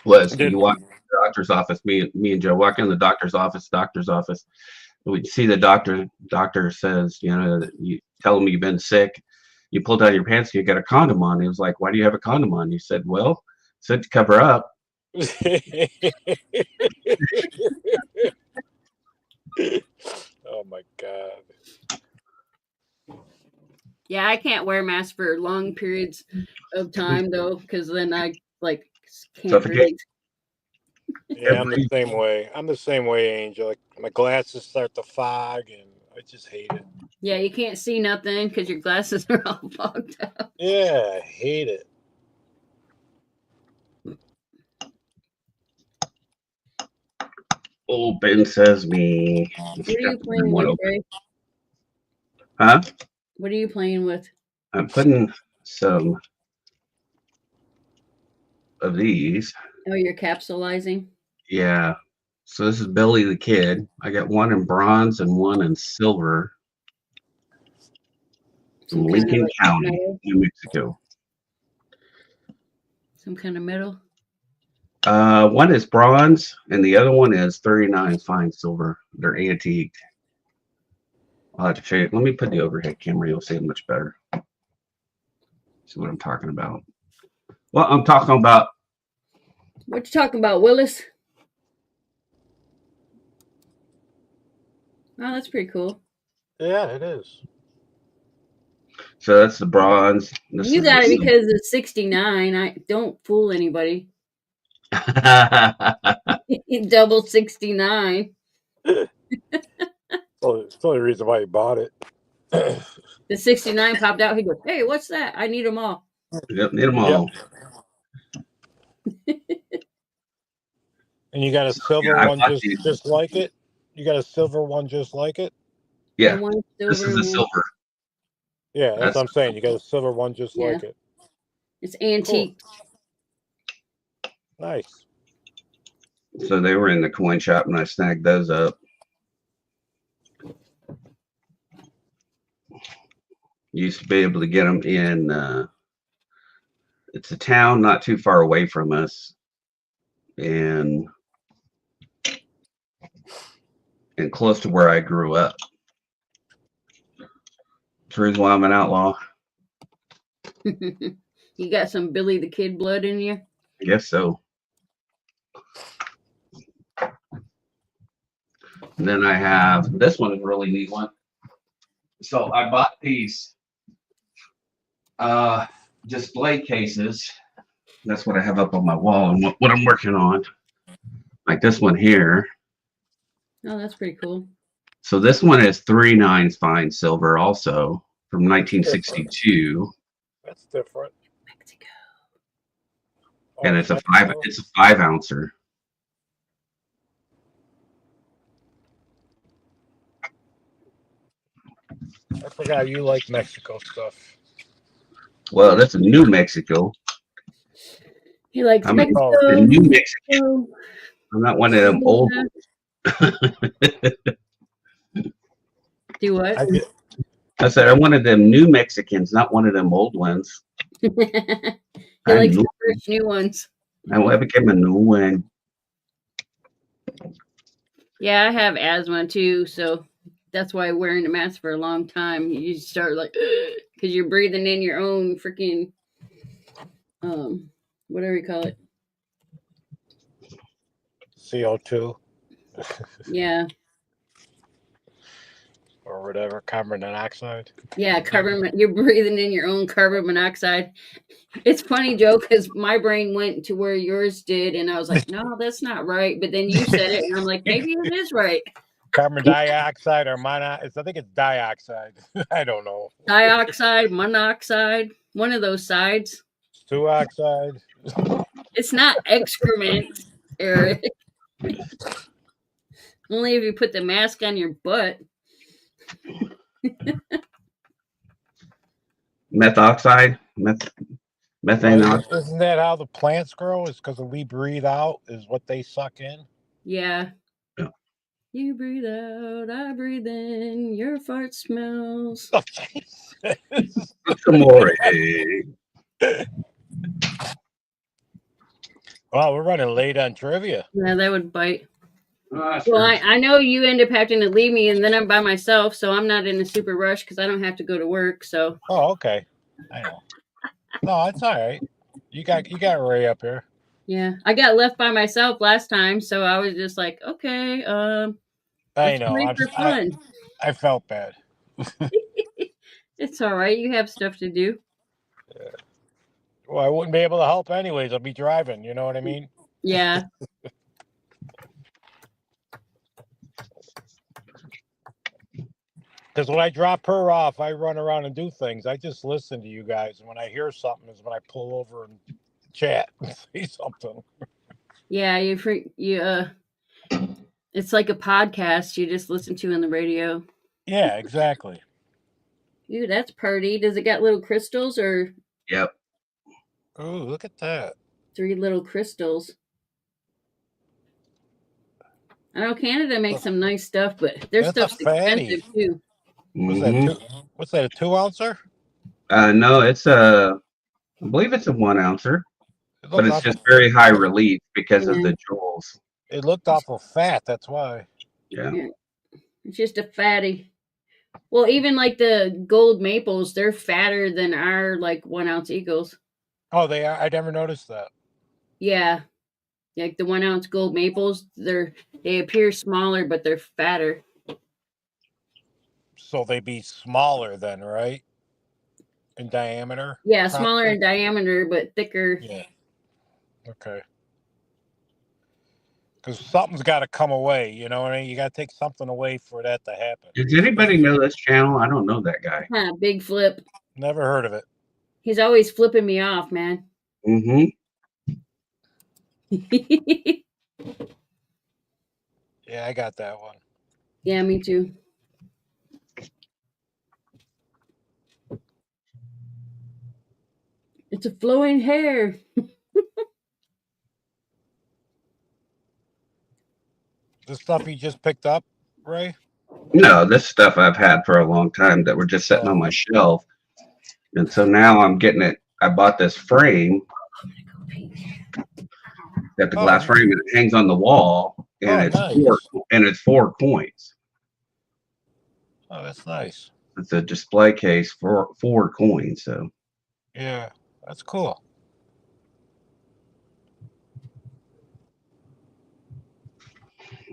Was Did you walk in the doctor's office? Me and Joe walk in the doctor's office. We see the doctor. Doctor says, you know, you tell him you've been sick. You pull down your pants. You got a condom on. He was like, "Why do you have a condom on?" You said, "Well, said to cover up." Oh my God. Yeah, I can't wear masks for long periods of time though, because then I like can't Suffocate. breathe. Yeah, I'm the same way. I'm the same way, Angel. Like my glasses start to fog, and I just hate it. Yeah, you can't see nothing because your glasses are all fogged up. Yeah, I hate it. Oh, Ben says me. What are you playing with, Ray? Huh? What are you playing with? I'm putting some of these. Oh, you're capsulizing. Yeah. So this is Billy the Kid. I got one in bronze and one in silver from Some kind of Lincoln like County, metal. New Mexico. Some kind of metal. One is bronze and the other one is 39 fine silver. They're antique. I'll have to show you. Let me put the overhead camera. You'll see it much better. See what I'm talking about. Well, I'm talking about. What you talking about, Willis? Oh, that's pretty cool. Yeah, it is. So that's the bronze. This You is got it the because it's 69. I don't fool anybody. Double 69. Well, it's the only reason why he bought it. The 69 popped out. He goes, "Hey, what's that? I need them all." Yep, need them all. And you got a silver yeah, one just like it? You got a silver one just like it? Yeah, And one this silver is and a one- silver. Yeah, that's what I'm saying. You got a silver one just Yeah. like it. It's antique. Cool. Nice. So they were in the coin shop and I snagged those up. Used to be able to get them in, it's a town not too far away from us. And close to where I grew up. That's the reason why I'm an outlaw. You got some Billy the Kid blood in you? I guess so. And then I have, this one is a really neat one. So I bought these display cases. That's what I have up on my wall and what I'm working on. Like this one here. Oh, that's pretty cool. So this one is 39 fine silver also from 1962. That's different. Mexico. And it's a 5 ouncer. I forgot you like Mexico stuff. Well, that's New Mexico. He likes I'm Mexico. in New Mexico. I'm not one of them old ones. Do what? I said I wanted them new Mexicans, not one of them old ones. He likes the fresh new ones. I became a new one. Yeah, I have asthma too, so that's why wearing a mask for a long time, you start like, because you're breathing in your own freaking, whatever you call it. CO2 Yeah. or whatever, carbon monoxide. Yeah, you're breathing in your own carbon monoxide. It's funny, Joe, because my brain went to where yours did, and I was like, no, that's not right. But then you said it, and I'm like, maybe it is right. Carbon dioxide or monoxide. I think it's dioxide. I don't know. Dioxide, monoxide, one of those sides. Two oxide. It's not excrement, Eric. Only if you put the mask on your butt. Methoxide, methane Well, oxide. isn't that how the plants grow? Is because we breathe out is what they suck in. Yeah. Yeah. You breathe out, I breathe in, your fart smells. Oh, Jesus. Some more. Wow, we're running late on trivia. Yeah, that would bite. That's Well, true. I know you end up having to leave me, and then I'm by myself, so I'm not in a super rush because I don't have to go to work. So Oh, okay. I know. No, it's all right. You got Ray up here. yeah, I got left by myself last time, so I was just like, okay, I let's know. play for fun. I felt bad. It's all right. You have stuff to do. Well, I wouldn't be able to help anyways. I'll be driving. You know what I mean? Yeah. Because when I drop her off, I run around and do things. I just listen to you guys, and when I hear something, is when I pull over and chat and say something. Yeah, it's like a podcast you just listen to on the radio. Yeah, exactly. Ooh, that's pretty. Does it got little crystals or Yep. Ooh, look at that. 3 little crystals? I know Canada makes some nice stuff, but their That's a stuff's fatty. expensive too. What's that? What's that? A 2 ouncer? No, it's I believe it's a 1 ouncer, but it's just very high relief because of the joules. It looked awful fat. That's why. Yeah. It's just a fatty. Well, even like the gold maples, they're fatter than our like 1 ounce eagles. Oh, they are. I never noticed that. Yeah. Like the 1 ounce gold maples, they appear smaller, but they're fatter. So they be smaller then, right? In diameter? Yeah, smaller in diameter, but thicker. Yeah. Okay. Because something's got to come away. You know what I mean? You got to take something away for that to happen. Does anybody know this channel? I don't know that guy. Big flip. Never heard of it. He's always flipping me off, man. Mm-hmm. Yeah, I got that one. Yeah, me too. It's a flowing hair. The stuff you just picked up, Ray? No, this stuff I've had for a long time that were just sitting on my shelf. And so now I'm getting it. I bought this frame. Got the glass frame and it hangs on the wall, and it's 4 coins. Oh, that's nice. It's a display case for 4 coins. So yeah, that's cool.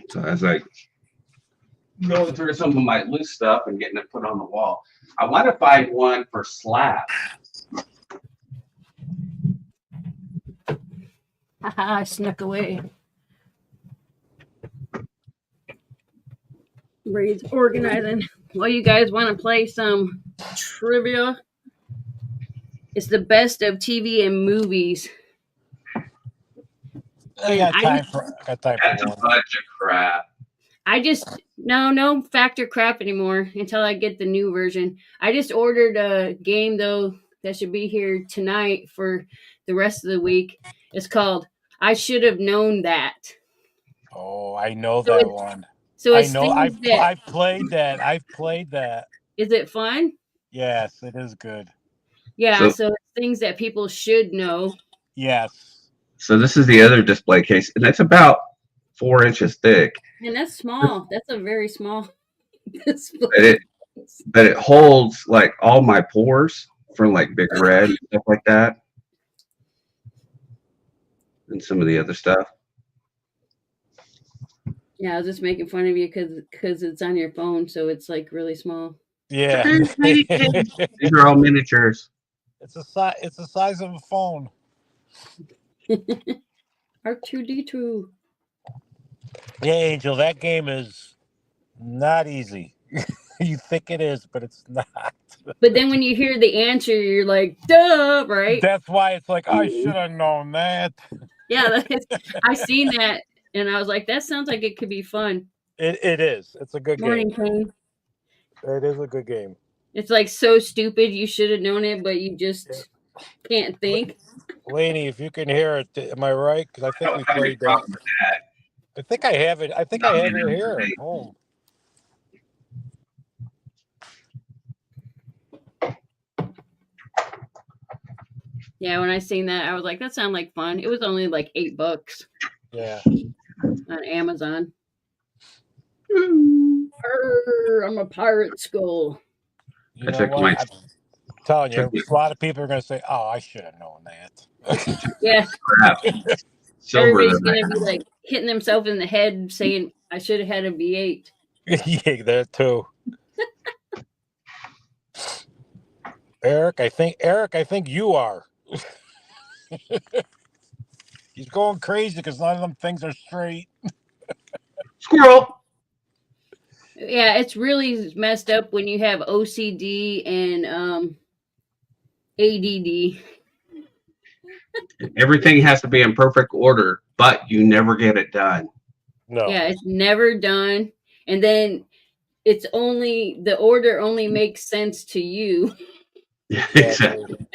So I was like going through some of my loose stuff and getting it put on the wall. I want to find one for slab. Haha, I snuck away. Ray's organizing. Well, you guys want to play some trivia? It's the best of TV and movies. I got time for That's a bunch of crap. No factor crap anymore until I get the new version. I just ordered a game though that should be here tonight for the rest of the week. It's called I Should Have Known That. Oh, I know that one. So I know. I've played that. I've played that. Is it fun? Yes, it is good. Yeah, so it's things that people should know. Yes. So this is the other display case, and it's about 4 inches thick. And that's small. That's a very small display. But it holds like all my pores from like Big Red and stuff like that, and some of the other stuff. Yeah, I was just making fun of you because it's on your phone, so it's like really small. Yeah. These are all miniatures. It's the size of a phone. R2D2. Yeah, Angel, that game is not easy. You think it is, but it's not. But then when you hear the answer, you're like, duh, right? That's why it's like, I should have known that. Yeah, I seen that, and I was like, that sounds like it could be fun. It is. It's a good Morning, game. Kane. It is a good game. It's like so stupid. You should have known it, but you just can't think. Laney, if you can hear it, am I right? Because I think we played that. Problem with that. I think I have it. I think I have it here at home. Yeah, when I seen that, I was like, that sounded like fun. It was only like $8 Yeah. on Amazon. Arr, I'm a pirate skull. You I know took what? my- I'm telling you, took me- a lot of people are going to say, "Oh, I should have known that." Yeah, Crap. Silver. everybody's than gonna be that. like hitting themselves in the head, saying, "I should have had a V8." Yeah, that too. Eric, I think you are. He's going crazy because none of them things are straight. Squirrel. Yeah, it's really messed up when you have OCD and ADD. Everything has to be in perfect order, but you never get it done. No. Yeah, it's never done, and then it's only the order only makes sense to you, Exactly.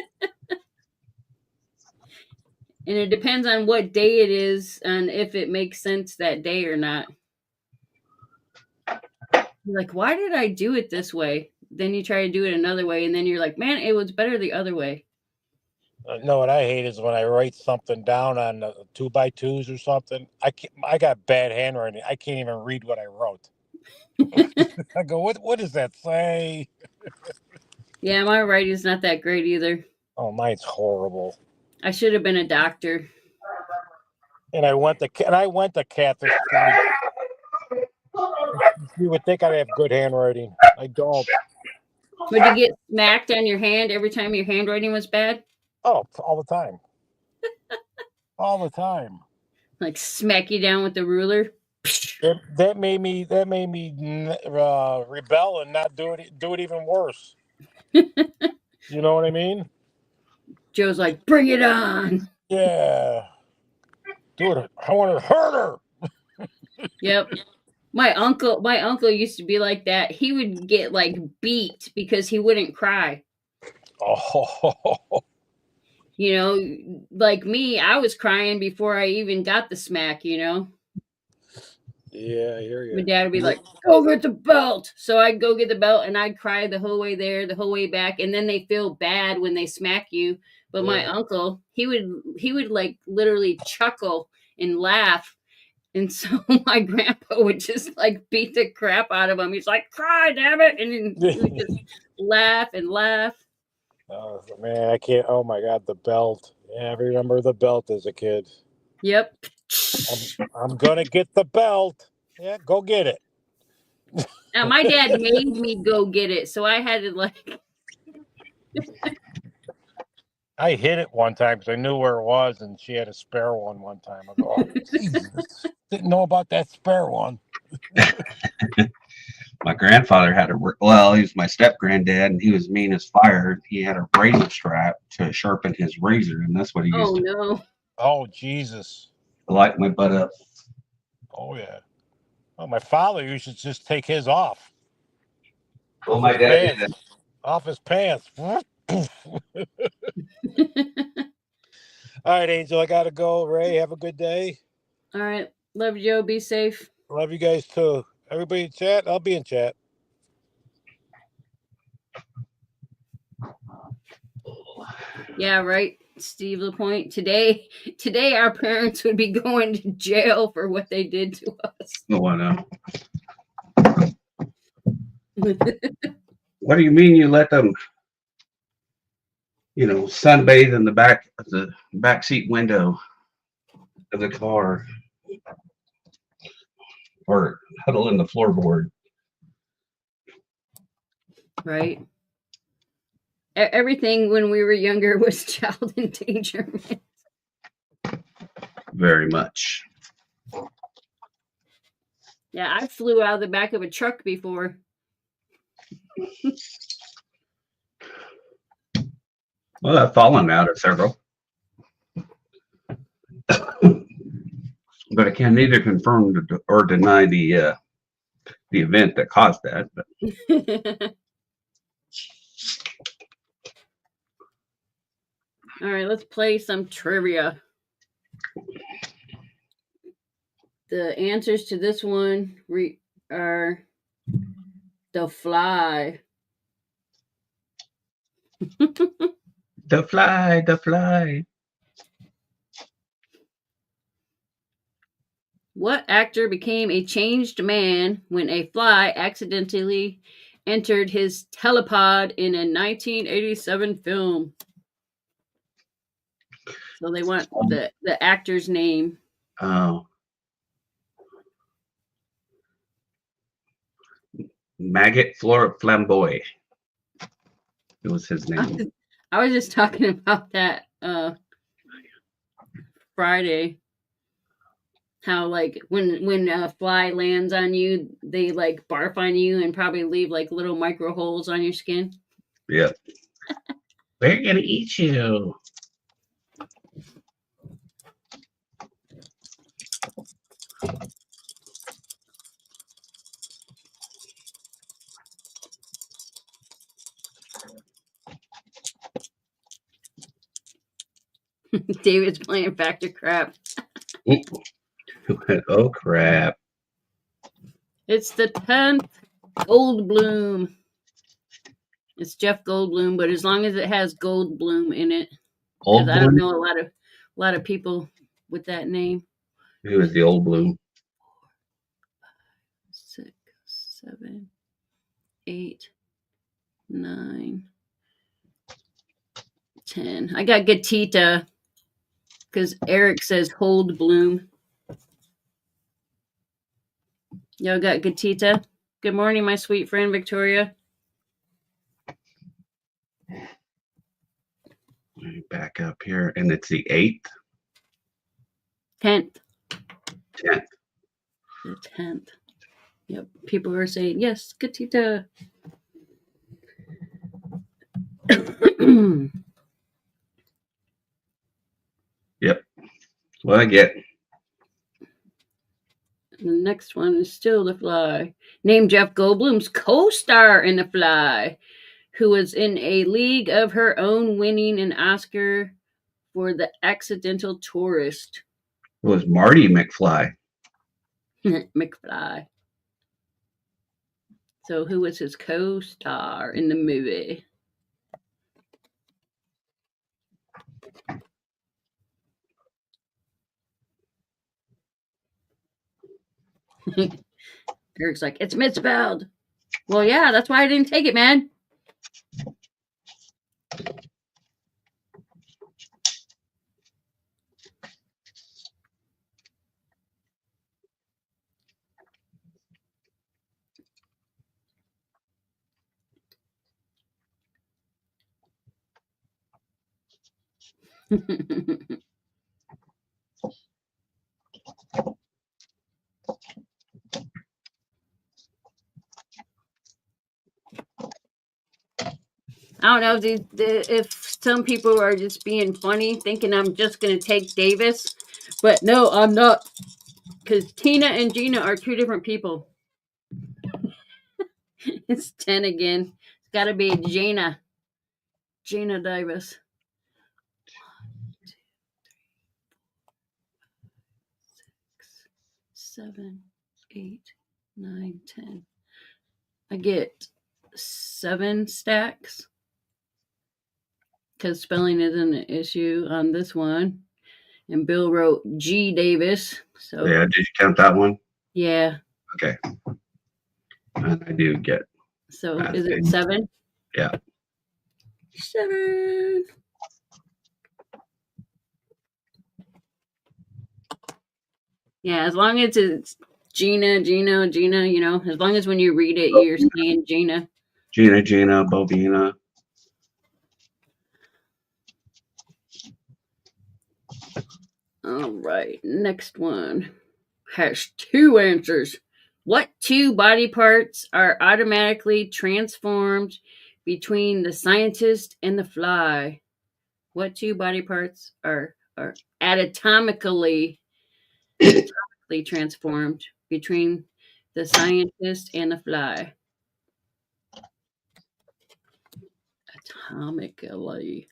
and it depends on what day it is and if it makes sense that day or not. You're like, why did I do it this way? Then you try to do it another way, and then you're like, man, it was better the other way. No, what I hate is when I write something down on 2x2s or something. I got bad handwriting. I can't even read what I wrote. I go, what does that say? Yeah, my writing's not that great either. Oh, mine's horrible. I should have been a doctor. And I went to Catholic school. You would think I'd have good handwriting. I don't. Would you get smacked on your hand every time your handwriting was bad? Oh, all the time. All the time. Like smack you down with the ruler? That made me rebel and not do it even worse. You know what I mean? Joe's like, bring it on. Yeah. Do it. I want to hurt her. Yep. My uncle used to be like that. He would get like beat because he wouldn't cry. Oh. You know, like me, I was crying before I even got the smack, you know. Yeah, I hear you. My dad would be like, go get the belt. So I'd go get the belt and I'd cry the whole way there, the whole way back. And then they feel bad when they smack you. But my uncle, he would like literally chuckle and laugh. And so my grandpa would just like beat the crap out of him. He's like, cry, damn it. And then he would just laugh and laugh. Oh, man, I can't. Oh, my God, the belt. Yeah, I remember the belt as a kid. Yep. I'm going to get the belt. Yeah, go get it. Now, my dad made me go get it. So I had to like. I hit it one time because I knew where it was, and she had a spare one time. I go, oh, Jesus. Didn't know about that spare one. My grandfather had he was my step granddad, and he was mean as fire. He had a razor strap to sharpen his razor, and that's what he used Oh, to no. Oh, Jesus. light my butt up. Oh, yeah. Well, my father used to just take his off. Well, my dad did that. Off his pants. All right, Angel, I got to go. Ray, have a good day. All right. Love you, Joe. Be safe. Love you guys, too. Everybody in chat? I'll be in chat. Yeah, right, Steve LaPointe. Today, our parents would be going to jail for what they did to us. Oh, I know. What do you mean you let them, sunbathe in the back seat window of the car, or huddle in the floorboard? Right. Everything when we were younger was child endangerment. Very much. Yeah, I flew out of the back of a truck before. Well, I've fallen out of several. But I can neither confirm or deny the event that caused that. But All right, let's play some trivia. The answers to this one are The Fly. the fly. What actor became a changed man when a fly accidentally entered his telepod in a 1987 film? So they want the actor's name. Oh. Maggot Flamboy. It was his name. I was just talking about that Friday. How like when a fly lands on you, they like barf on you and probably leave like little micro holes on your skin. Yeah. They're gonna eat you. David's playing Factor Crap. Oh crap. It's the 10th Goldblum. It's Jeff Goldblum, but as long as it has Goldblum in it. Old I don't Bloom? know a lot of people with that name. Who is the Old Bloom? 6, 7, 8, 9, 10. I got Gatita because Eric says Hold Bloom. Y'all got Gatita? Good morning, my sweet friend Victoria. Let me back up here. And it's the 8th? 10th. 10th. The 10th. Yep. People are saying, yes, Gatita. Yep. What I get. The next one is still The Fly. Name Jeff Goldblum's co-star in The Fly, who was in A League of Her Own, winning an Oscar for The Accidental Tourist. It was Marty McFly. McFly. So who was his co-star in the movie? Eric's like, it's misspelled. Well, yeah, that's why I didn't take it, man. I don't know if some people are just being funny, thinking I'm just going to take Davis. But no, I'm not. Because Tina and Gina are two different people. It's 10 again. It's got to be Gina. Gina Davis. 1, 2, 3, 4, 5, 6, 7, 8, 9, 10. I get 7 stacks. Because spelling isn't an issue on this one. And Bill wrote G Davis. So Yeah, did you count that one? yeah. Okay. And I do get. So is it 7? Yeah. 7. Yeah, as long as it's Gina, you know, as long as when you read it, you're saying Gina. Gina, Bobina. All right, next one has 2 answers. What two body parts are automatically transformed between the scientist and the fly? What two body parts are anatomically transformed between the scientist and the fly? Atomically.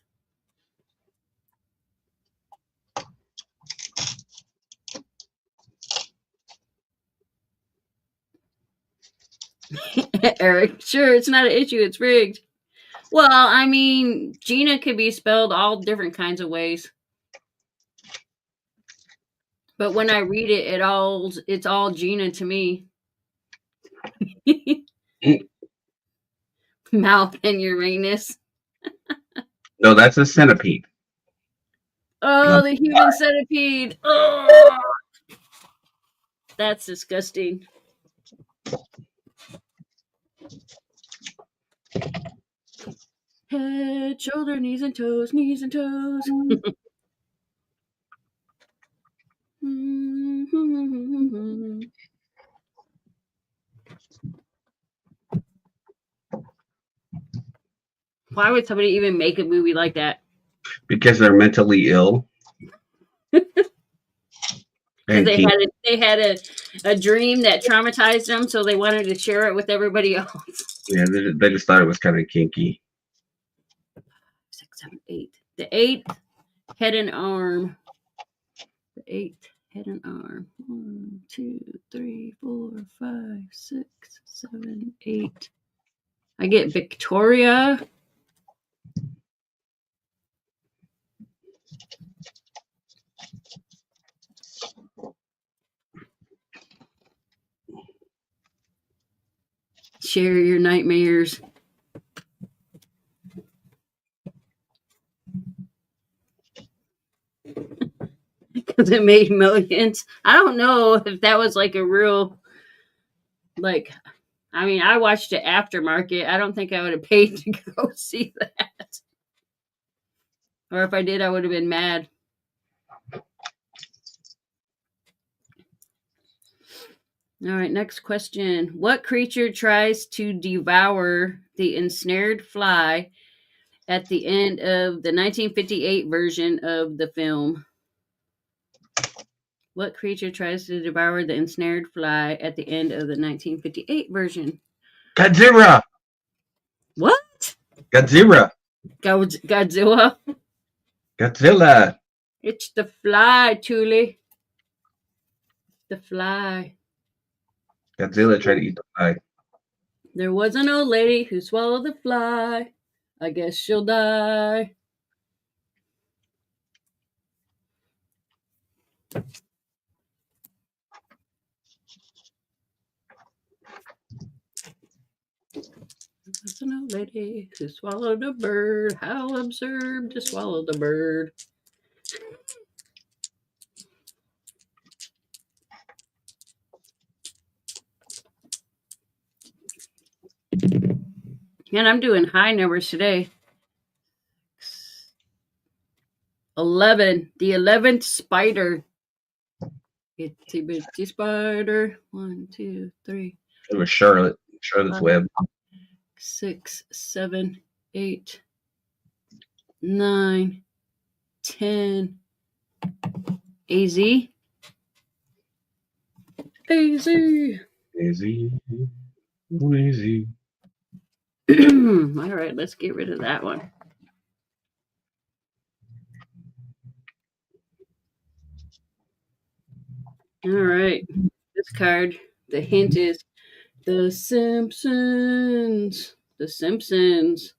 Eric, sure, it's not an issue, it's rigged. Well, I mean, Gina could be spelled all different kinds of ways. But when I read it, it's all Gina to me. Mouth and Uranus. No, that's a centipede. Oh, the human centipede. Oh, that's disgusting. Head, shoulder, knees and toes, knees and toes. Why would somebody even make a movie like that? Because they're mentally ill. Because they had a dream that traumatized them, so they wanted to share it with everybody else. Yeah, they just thought it was kind of kinky. 6, 7, 8. The 8th head and arm. The 8th head and arm. 1, 2, 3, 4, 5, 6, 7, 8. I get Victoria. Share your nightmares. Because it made millions. I don't know if that was like a real, like, I mean, I watched it aftermarket. I don't think I would have paid to go see that. Or if I did, I would have been mad. All right, next question. What creature tries to devour the ensnared fly at the end of the 1958 version of the film? What creature tries to devour the ensnared fly at the end of the 1958 version? Godzilla. What? Godzilla. Godzilla? Godzilla. It's the fly, Thule. The fly. Godzilla tried to eat the fly. There was an old lady who swallowed the fly. I guess she'll die. There was an old lady who swallowed a bird. How absurd to swallow the bird. And I'm doing high numbers today. 11. The 11th spider. Itsy bitsy spider. 1, 2, 3. It was Charlotte's Web. 6, 7, 8, 9, 10. AZ. AZ. Easy. All right, let's get rid of that one. All right, this card, the hint is The Simpsons. The Simpsons.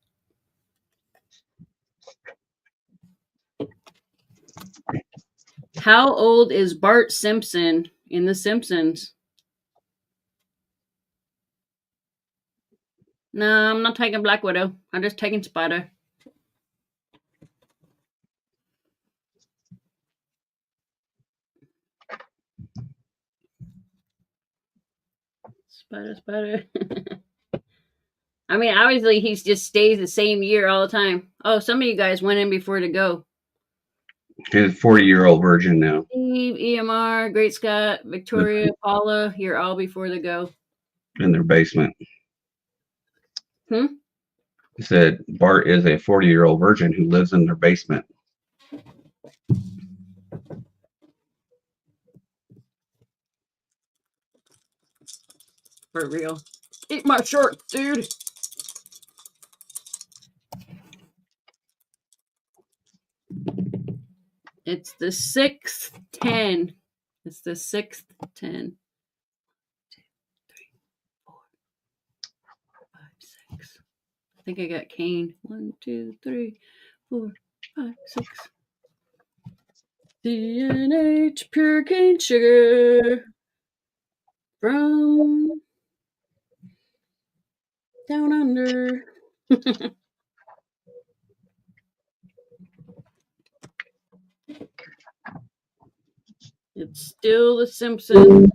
How old is Bart Simpson in The Simpsons? No, I'm not taking Black Widow. I'm just taking Spider. Spider. I mean, obviously, he just stays the same year all the time. Oh, some of you guys went in before to go. He's a 40-year-old virgin now. Steve, EMR, Great Scott, Victoria, Paula, you're all before the go. In their basement. Hmm? He said Bart is a 40-year-old virgin who lives in their basement. For real. Eat my shirt, dude. It's the 6th 10. It's the 6th 10. 2, 3, 4, 5, 6. I think I got Kane. 1, 2, 3, 4, 5, 6. DNH pure cane sugar from down under. It's still the Simpsons.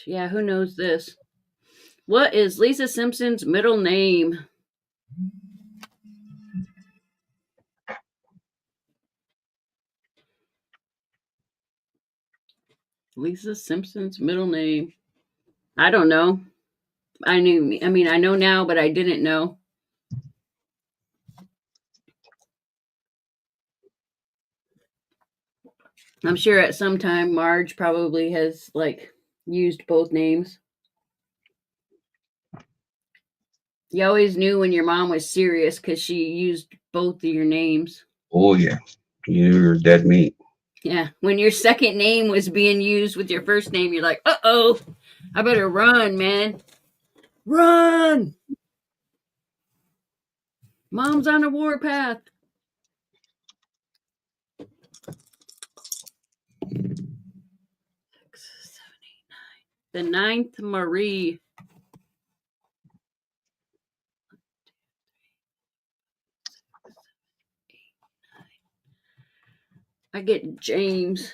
Yeah, who knows this? What is Lisa Simpson's middle name? Lisa Simpson's middle name. I don't know. I know now, but I didn't know. I'm sure at some time Marge probably has used both names. You always knew when your mom was serious because she used both of your names. Oh yeah, you're dead meat. Yeah, when your second name was being used with your first name, you're like, uh-oh, I better run, man. Run! Mom's on a warpath. 6, 7, 8, 9. The 9th Marie. I get James.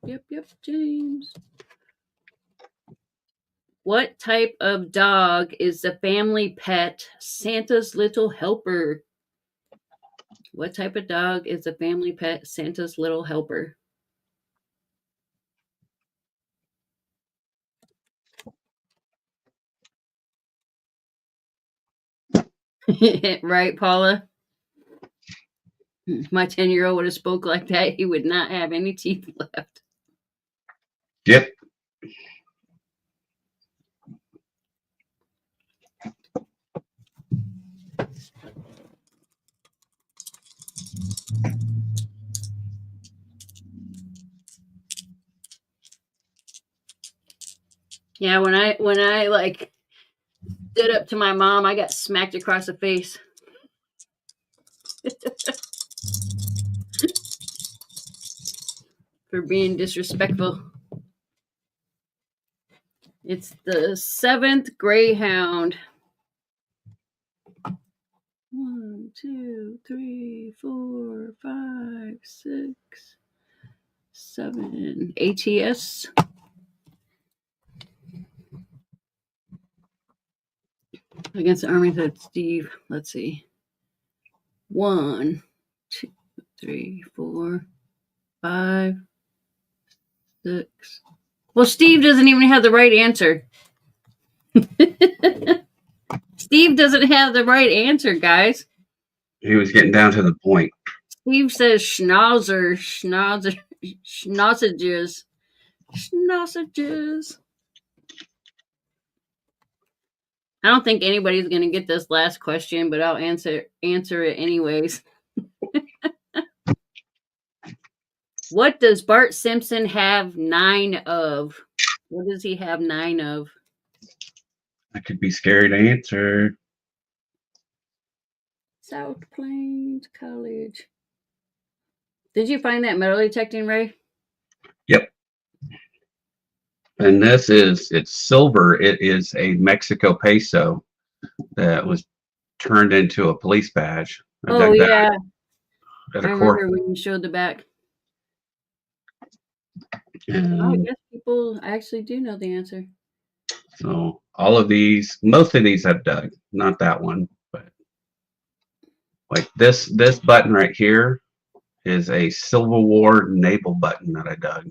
Yep, James. What type of dog is the family pet Santa's Little Helper? What type of dog is the family pet Santa's Little Helper? Right, Paula? My 10-year-old would have spoke like that. He would not have any teeth left. Yep. Yeah, when I stood up to my mom, I got smacked across the face. For being disrespectful. It's the 7th Greyhound. 1, 2, 3, 4, 5, 6, 7. ATS. Against the Army, said Steve. Let's see. 1, 2, 3, 4, 5, 6. Well, Steve doesn't even have the right answer. Steve doesn't have the right answer, guys. He was getting down to the point. Steve says schnauzer, schnauzages. I don't think anybody's going to get this last question, but I'll answer it anyways. What does Bart Simpson have 9 of? What does he have 9 of? That could be scary to answer. South Plains College. Did you find that metal detecting, Ray? Yep. And it's silver. It is a Mexico peso that was turned into a police badge. Oh, yeah. At I a court. remember when you showed the back. I And guess people actually do know the answer. so all of these, most of these I've dug, not that one, but like this button right here is a Civil War naval button that I dug.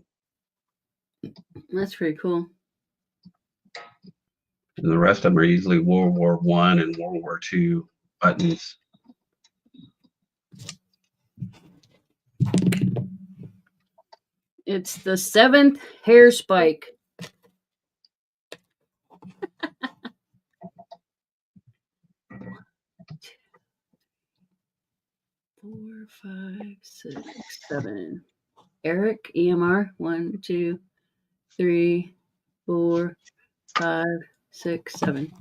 That's pretty cool. And the rest of them are usually World War One and World War II buttons. It's the 7th hair spike. Four, 5, 6, 7. Eric, EMR. 1, 2, 3, 4, 5, 6, 7.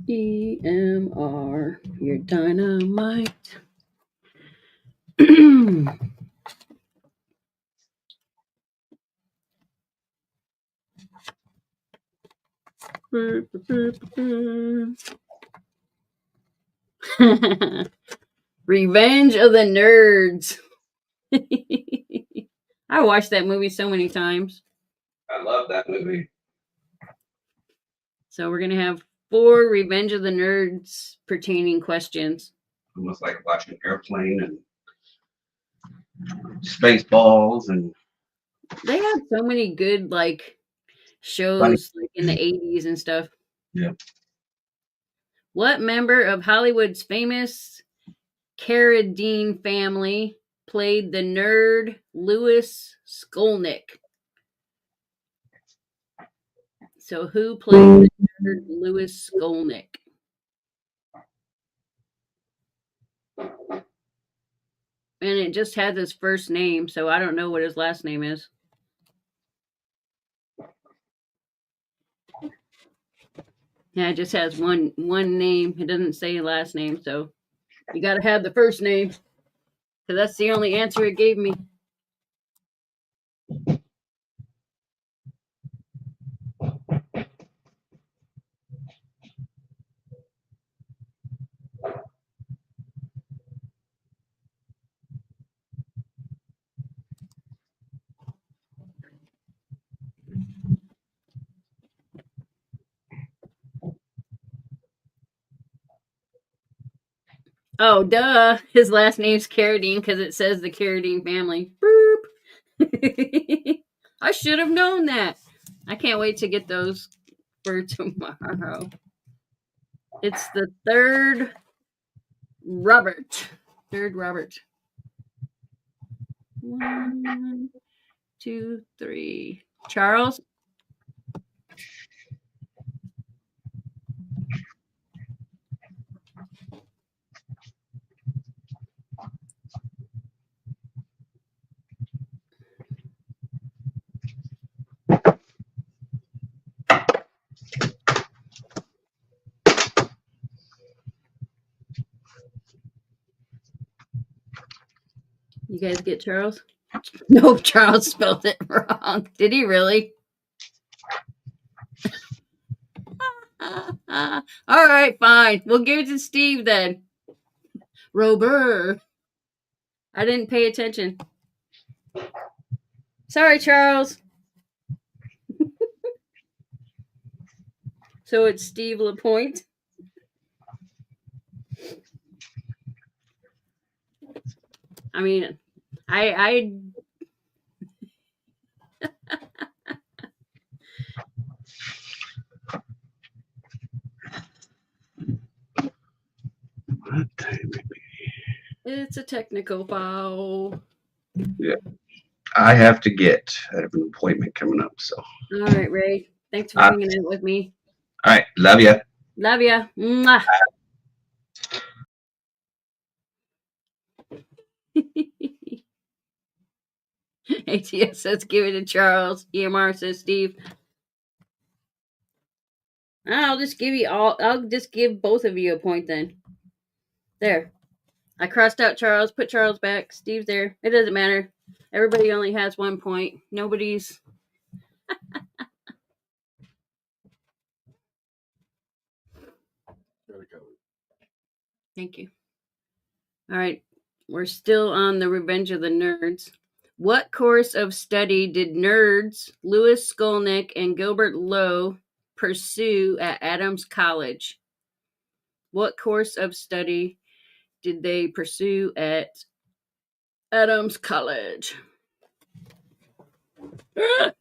EMR, your dynamite. Revenge of the Nerds. I watched that movie so many times. I love that movie. So we're going to have 4 Revenge of the Nerds pertaining questions. Almost like watching Airplane and Spaceballs and They had so many good like shows like in the 80s and stuff. Yeah. What member of Hollywood's famous Carradine family played the nerd Louis Skolnick? So who played the nerd Louis Skolnick? And it just has his first name, so I don't know what his last name is. Yeah, it just has one name. It doesn't say last name, so you got to have the first name. So that's the only answer it gave me. Oh, duh. His last name's Carradine because it says the Carradine family. Boop. I should have known that. I can't wait to get those for tomorrow. It's the third Robert. 1, 2, 3. Charles? You guys get Charles? No, Charles spelled it wrong. Did he really? All right, fine. We'll give it to Steve then. Robert. I didn't pay attention. Sorry, Charles. So it's Steve Lapointe. I mean, I what time it be? It's a technical foul. Yeah. I have to get. I have an appointment coming up. So All right, Ray. Thanks for hanging out with me. all right, love you. Love ya. Mwah. ATS says give it to Charles. EMR says Steve. I'll just give both of you a point then. There. I crossed out Charles, put Charles back. Steve's there. It doesn't matter. Everybody only has 1 point. Nobody's. Thank you. All right. We're still on the Revenge of the Nerds. What course of study did nerds Louis Skolnick and Gilbert Lowe pursue at Adams College? What course of study did they pursue at Adams College? That's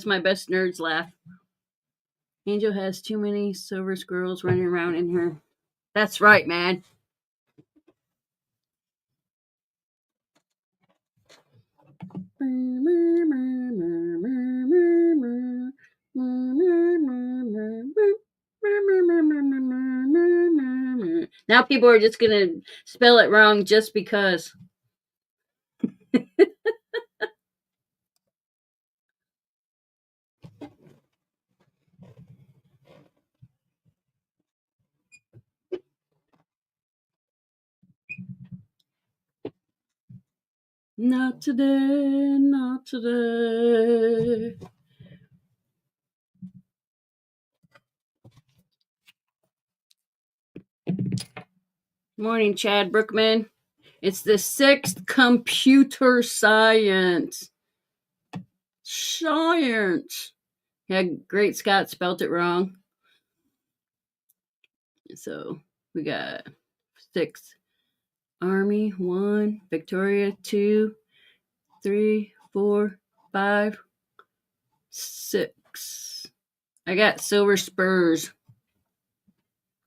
my best nerds laugh. Angel has too many silver squirrels running around in her. That's right, man. Now people are just gonna spell it wrong just because. Not today, not today. Morning, Chad Brookman. It's the 6th computer science. Science. Yeah, Great Scott spelt it wrong. So we got 6. Army 1, Victoria 2, 3, 4, 5, 6. I got Silver Spurs.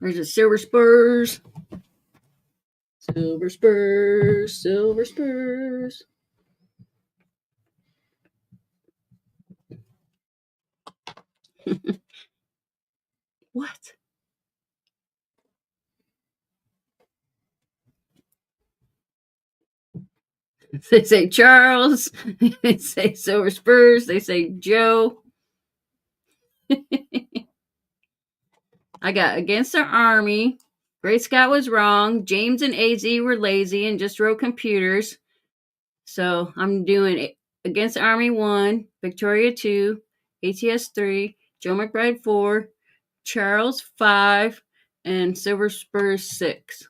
There's a Silver Spurs. Silver Spurs, Silver Spurs. What? They say Charles. They say Silver Spurs. They say Joe. I got Against the Army. Great Scott was wrong. James and AZ were lazy and just wrote computers. So I'm doing Against the Army 1, Victoria 2, ATS 3, Joe McBride 4, Charles 5, and Silver Spurs 6.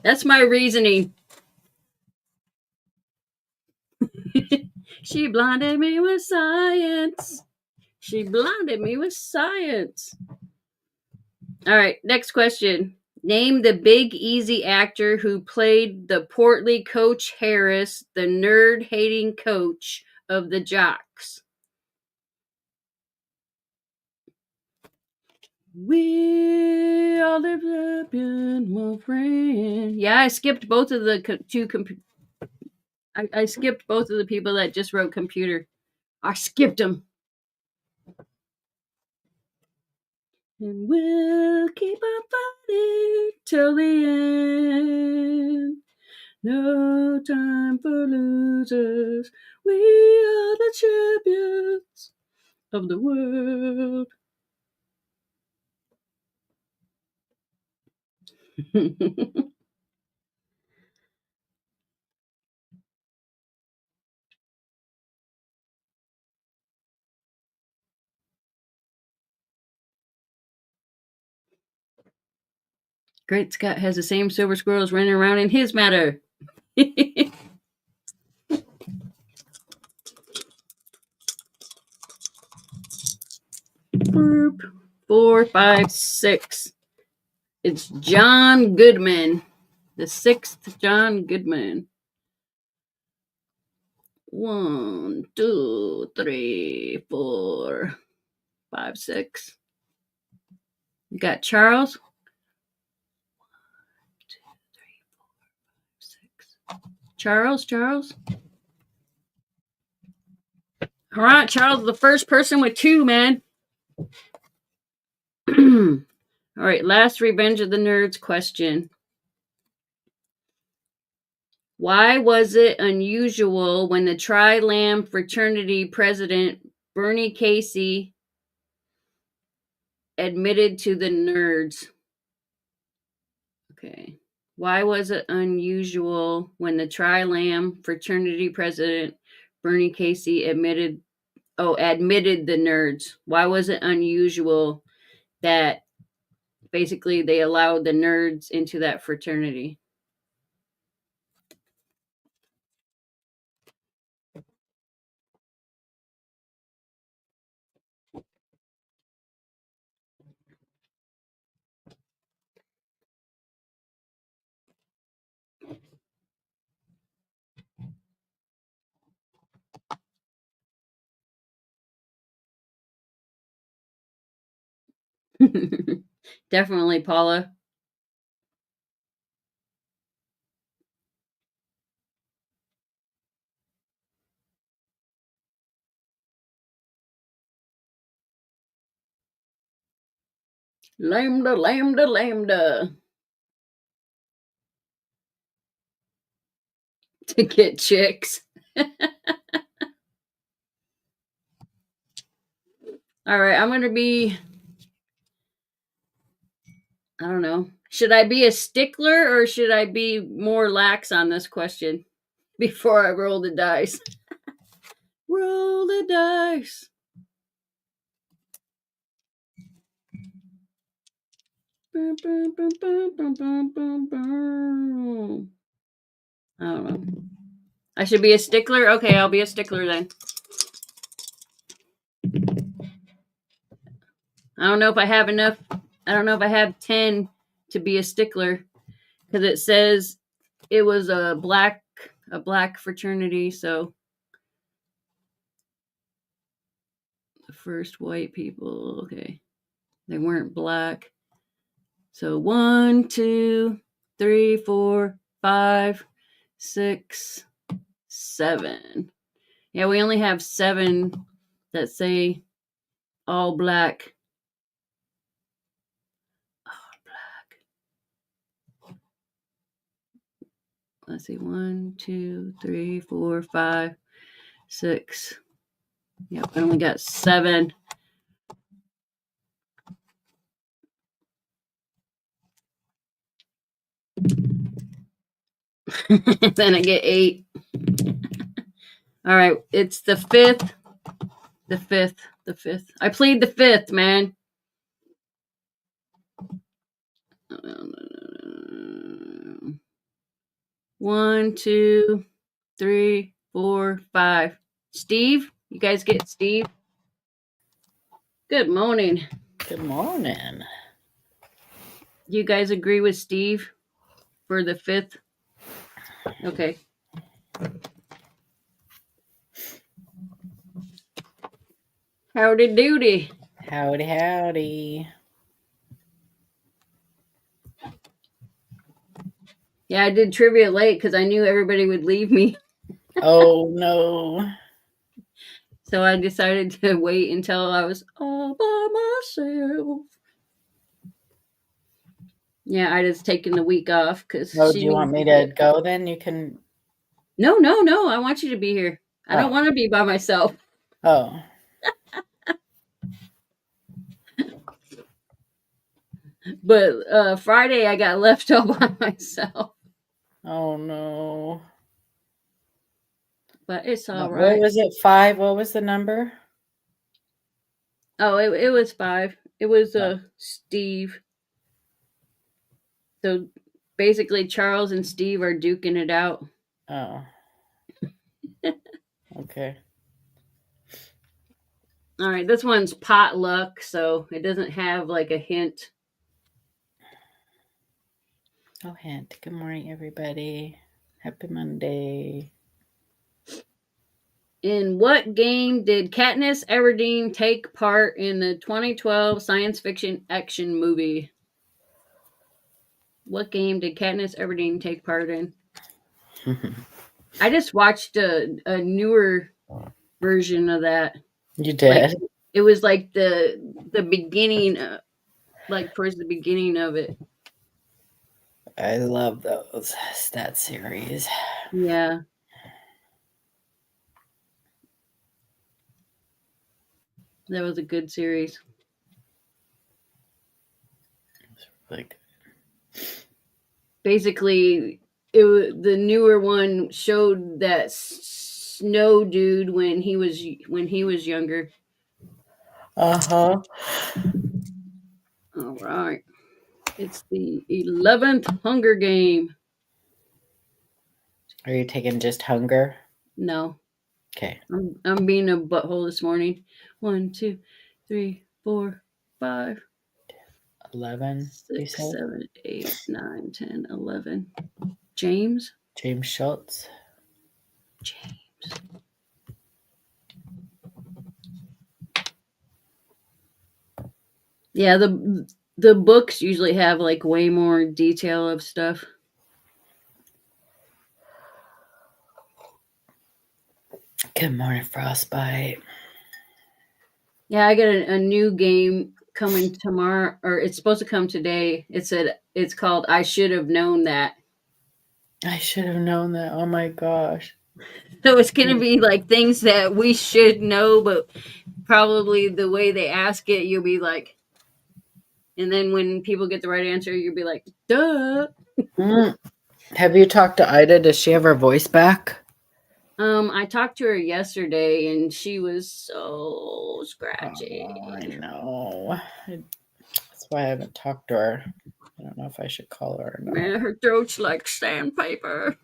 That's my reasoning. She blinded me with science. She blinded me with science. All right, next question. Name the Big Easy actor who played the portly Coach Harris, the nerd-hating coach of the Jocks. We are the champion, my friend. Yeah, I skipped both of the I skipped both of the people that just wrote computer. I skipped them. And we'll keep on fighting till the end. No time for losers. We are the champions of the world. Great Scott has the same silver squirrels running around in his matter. Group 4, 5, 6. It's John Goodman, the 6th John Goodman. 1, 2, 3, 4, 5, 6. You got Charles. 1, 2, 3, 4, 5, 6. Charles. All right, Charles, the first person with 2, man. All right, last Revenge of the Nerds question. Why was it unusual when the Tri-Lam fraternity president, Bernie Casey, admitted to the nerds? Okay. Why was it unusual when the Tri-Lam fraternity president, Bernie Casey, admitted the nerds? Why was it unusual that basically they allowed the nerds into that fraternity. Definitely, Paula. Lambda, lambda, lambda. To get chicks. All right, I'm going to be, I don't know. Should I be a stickler or should I be more lax on this question before I roll the dice? Roll the dice. Boom, boom, boom, boom, boom, boom, boom, boom. I don't know. I should be a stickler? Okay, I'll be a stickler then. I don't know if I have enough. I don't know if I have 10 to be a stickler because it says it was a black fraternity, so the first white people, okay. They weren't black. So 1, 2, 3, 4, 5, 6, 7. Yeah, we only have 7 that say all black. All black. Let's see, 1, 2, 3, 4, 5, 6. Yep, I only got 7. Then I get 8. All right, it's the 5th. The 5th. I plead the 5th, man. 1, 2, 3, 4, 5. Steve? You guys get Steve? Good morning. Good morning. You guys agree with Steve for the 5th? Okay. Howdy doody. Howdy, howdy. Yeah, I did trivia late because I knew everybody would leave me. Oh, no. So I decided to wait until I was all by myself. Yeah, I just taken the week off because. Oh, do you want me to go then? You can. No. I want you to be here. I don't want to be by myself. Oh. But Friday I got left all by myself. Oh, no. But it's all right. What was it? 5? What was the number? Oh, it was 5. It was Steve. So basically Charles and Steve are duking it out. Oh. Okay. All right, this one's potluck, so it doesn't have like a hint. Oh, hint. Good morning, everybody. Happy Monday. In what game did Katniss Everdeen take part in the 2012 science fiction action movie? What game did Katniss Everdeen take part in? I just watched a newer version of that. You did? Like, it was like the beginning, like towards the beginning of it. I love that series. Yeah. That was a good series. Really good. Basically, the newer one showed that Snow dude when he was younger. Uh-huh. All right. It's the 11th Hunger Game. Are you taking just hunger? No, Okay. I'm being a butthole this morning. 1, 2, 3, 4, 5, 11, you 6, said? 7, 8, 9, 10, 11. James? James Schultz. James. Yeah, the books usually have like way more detail of stuff. Good morning, Frostbite. Yeah, I got a new game coming tomorrow, or it's supposed to come today. It's called I Should Have Known That. I should have known that. Oh my gosh. So it's gonna be like things that we should know, but probably the way they ask it, you'll be like, and then when people get the right answer, you'll be like, duh. Have you talked to Ida? Does she have her voice back? I talked to her yesterday and she was so scratchy. Oh, I know. That's why I haven't talked to her. I don't know if I should call her or not. Man, her throat's like sandpaper.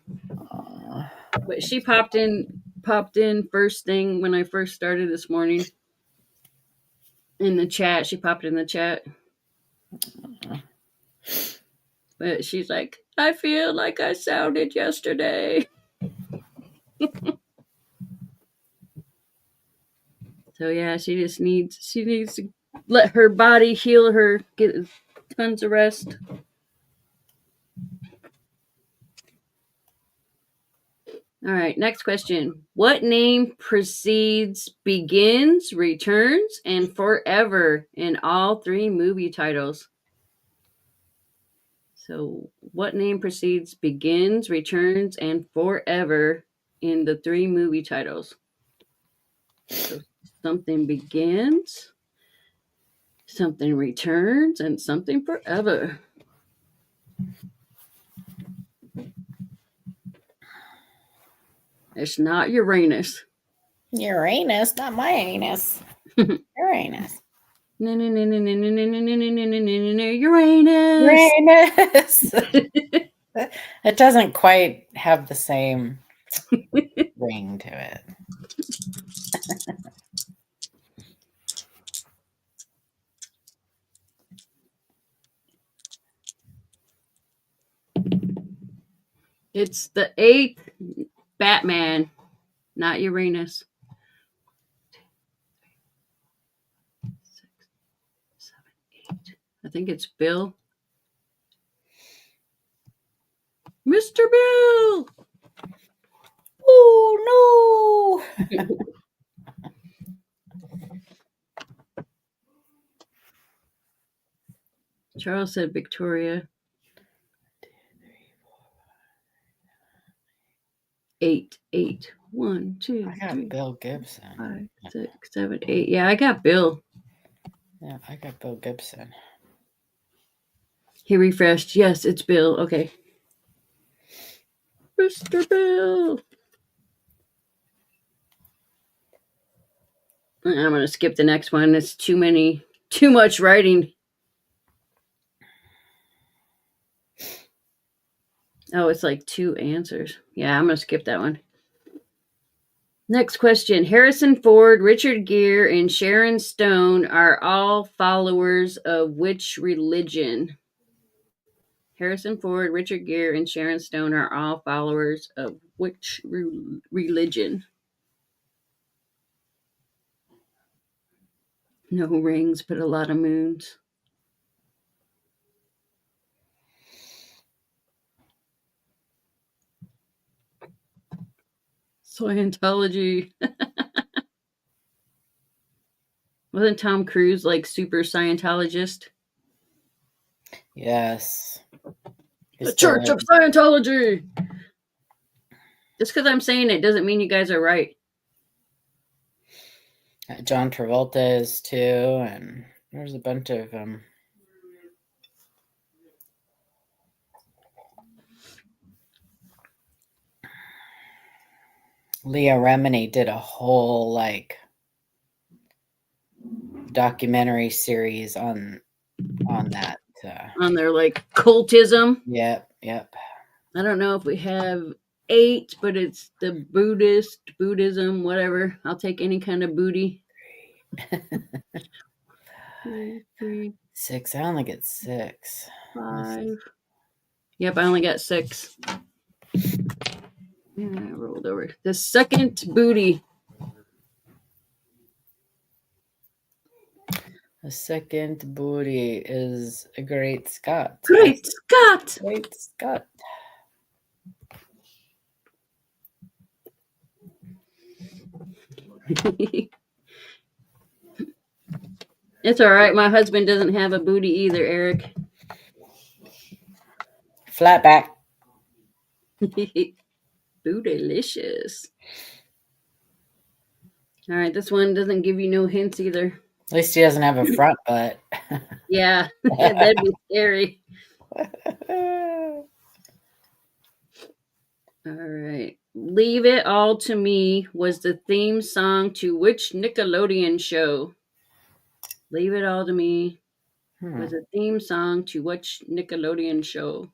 Aw. But she popped in first thing when I first started this morning. In the chat. She popped in the chat. But she's like, I feel like I sounded yesterday. So yeah, she needs to let her body heal her, get tons of rest. All right, next question. What name precedes, begins, returns, and forever in all three movie titles? So, what name precedes, begins, returns, and forever in the three movie titles? So, something begins, something returns, and something forever. It's not Uranus. Uranus, not my anus. Uranus. No, Uranus. Uranus. It doesn't quite have the same ring to it. It's the 8th Batman, not Uranus. 6, 7, 8. I think it's Bill. Mr. Bill! Oh, no! Charles said Victoria. 8, 8. 1, 2, I got 3, Bill Gibson. 5, 6, 7, 8. Yeah, I got Bill. Yeah, I got Bill Gibson. He refreshed. Yes, it's Bill. Okay. Mr. Bill. I'm going to skip the next one. It's too much writing. Oh, it's like 2 answers. Yeah, I'm going to skip that one. Next question. Harrison Ford, Richard Gere, and Sharon Stone are all followers of which religion? Harrison Ford, Richard Gere, and Sharon Stone are all followers of which religion? No rings, but a lot of moons. Scientology. Wasn't Tom Cruise like super Scientologist? Yes. The Church of Scientology. Just because I'm saying it doesn't mean you guys are right. John Travolta is too, and there's a bunch of them. Leah Remini did a whole like documentary series on that on their like cultism. Yep. I don't know if we have 8, but it's the Buddhism, whatever. I'll take any kind of booty. 2, 3, 6. I only get 6. 5. Yep, I only got 6. Yeah, I rolled over. The second booty. The second booty is a Great Scott. Great Scott! Great Scott. It's all right. My husband doesn't have a booty either, Eric. Flat back. Bootylicious. All right, this one doesn't give you no hints either. At least he doesn't have a front butt. Yeah, that'd be scary. All right. Leave It All to Me was the theme song to which Nickelodeon show? Leave It All to Me was a theme song to which Nickelodeon show?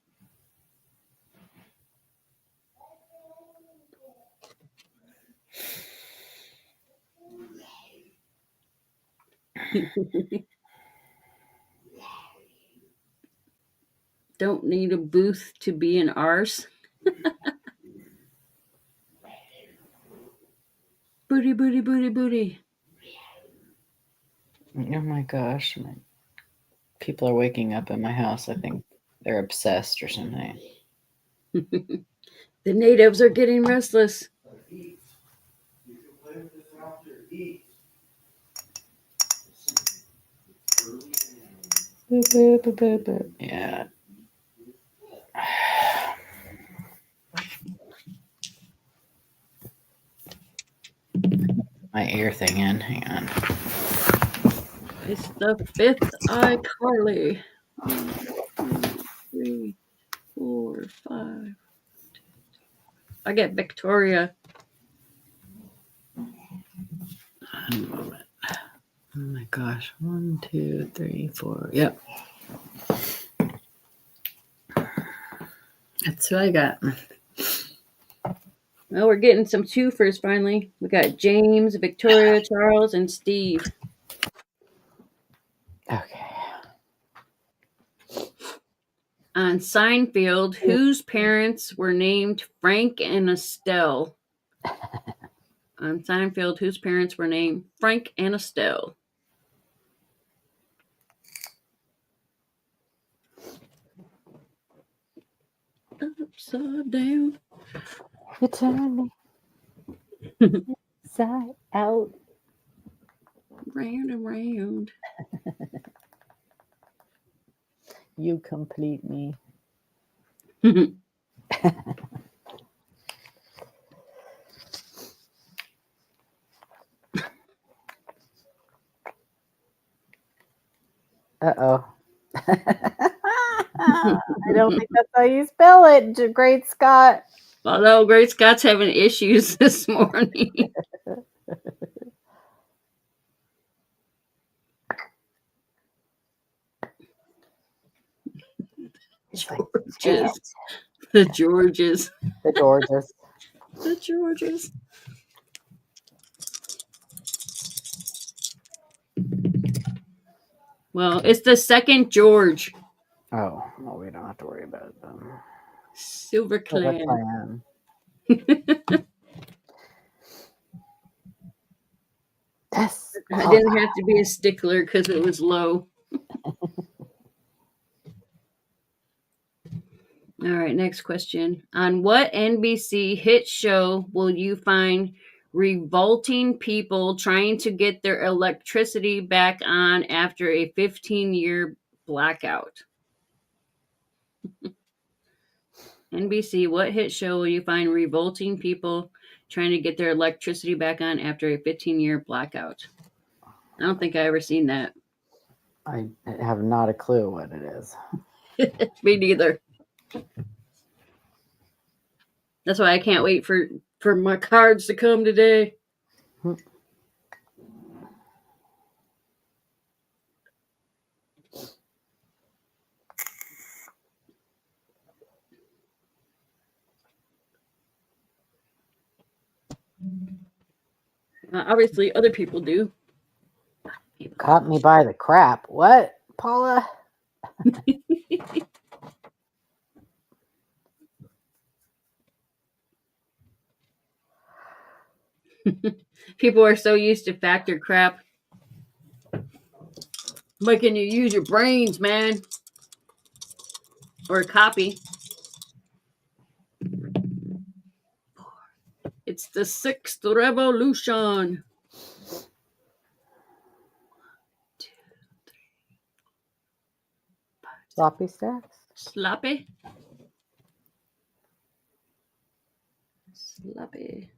Don't need a booth to be an arse. Booty, booty, booty, booty. Oh my gosh. People are waking up in my house. I think they're obsessed or something. The natives are getting restless. Boop, boop, boop, boop, boop. Yeah. My ear thing in. Hang on. It's the 5th iCarly. 1, 2, 3, 4, 5. I get Victoria. One moment. Oh my gosh. 1, 2, 3, 4. Yep. That's who I got. Well, we're getting some twofers finally. We got James, Victoria, Charles, and Steve. Okay. On Seinfeld, whose parents were named Frank and Estelle? On Seinfeld, whose parents were named Frank and Estelle? Upside down. You turn me inside out. Round and round. You complete me. Uh-oh. I don't think that's how you spell it, Great Scott. Although Great Scott's having issues this morning. Georges. The Georges. The Georges. The Georges. Well, it's the second George. Oh, well, we don't have to worry about them. Silver Clan. Yes. I didn't have to be a stickler because it was low. All right, next question. On what NBC hit show will you find revolting people trying to get their electricity back on after a 15-year blackout? NBC, what hit show will you find revolting people trying to get their electricity back on after a 15-year blackout? I don't think I ever seen that. I have not a clue what it is. Me neither. That's why I can't wait for my cards to come today. Obviously, other people do. Caught me by the crap. What, Paula? People are so used to factor crap. Why can you use your brains, man? Or copy. It's the 6th revolution. Sloppy stacks. Sloppy. Sloppy.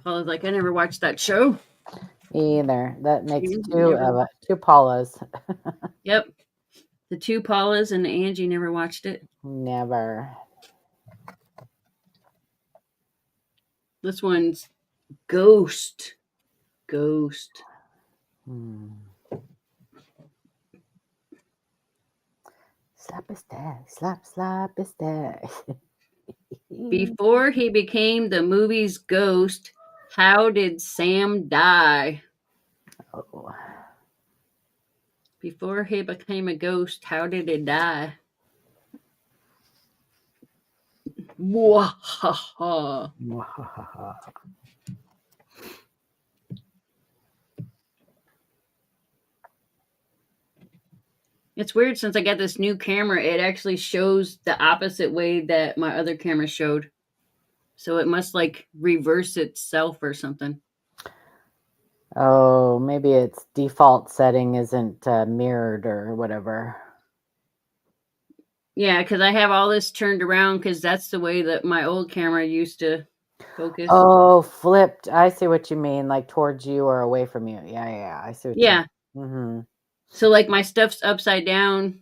Paula's like, I never watched that show. Me either. That makes You two never- two Paulas. Yep. The 2 Paulas and Angie never watched it. Never. This one's Ghost. Ghost. Sloppy stack. Sloppy stack. Before he became the movie's Ghost, how did Sam die? Oh. Before he became a ghost, how did he die? Mwahaha. It's weird since I got this new camera, it actually shows the opposite way that my other camera showed. So it must like reverse itself or something. Oh, maybe its default setting isn't mirrored or whatever. Yeah, because I have all this turned around because that's the way that my old camera used to focus. Oh, flipped. I see what you mean, like towards you or away from you. Yeah. I see what Yeah. you mean. Mm-hmm. So like my stuff's upside down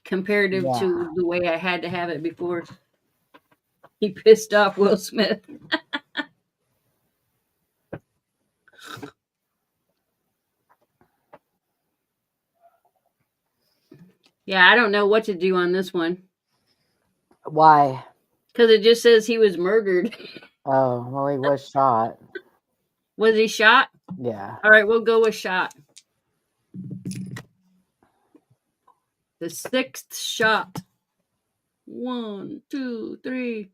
comparative Yeah. to the way I had to have it before. He pissed off Will Smith. Yeah, I don't know what to do on this one. Why? Because it just says he was murdered. Oh, well, he was shot. Was he shot? Yeah. All right, we'll go with shot. The 6th shot. 1, 2, 3,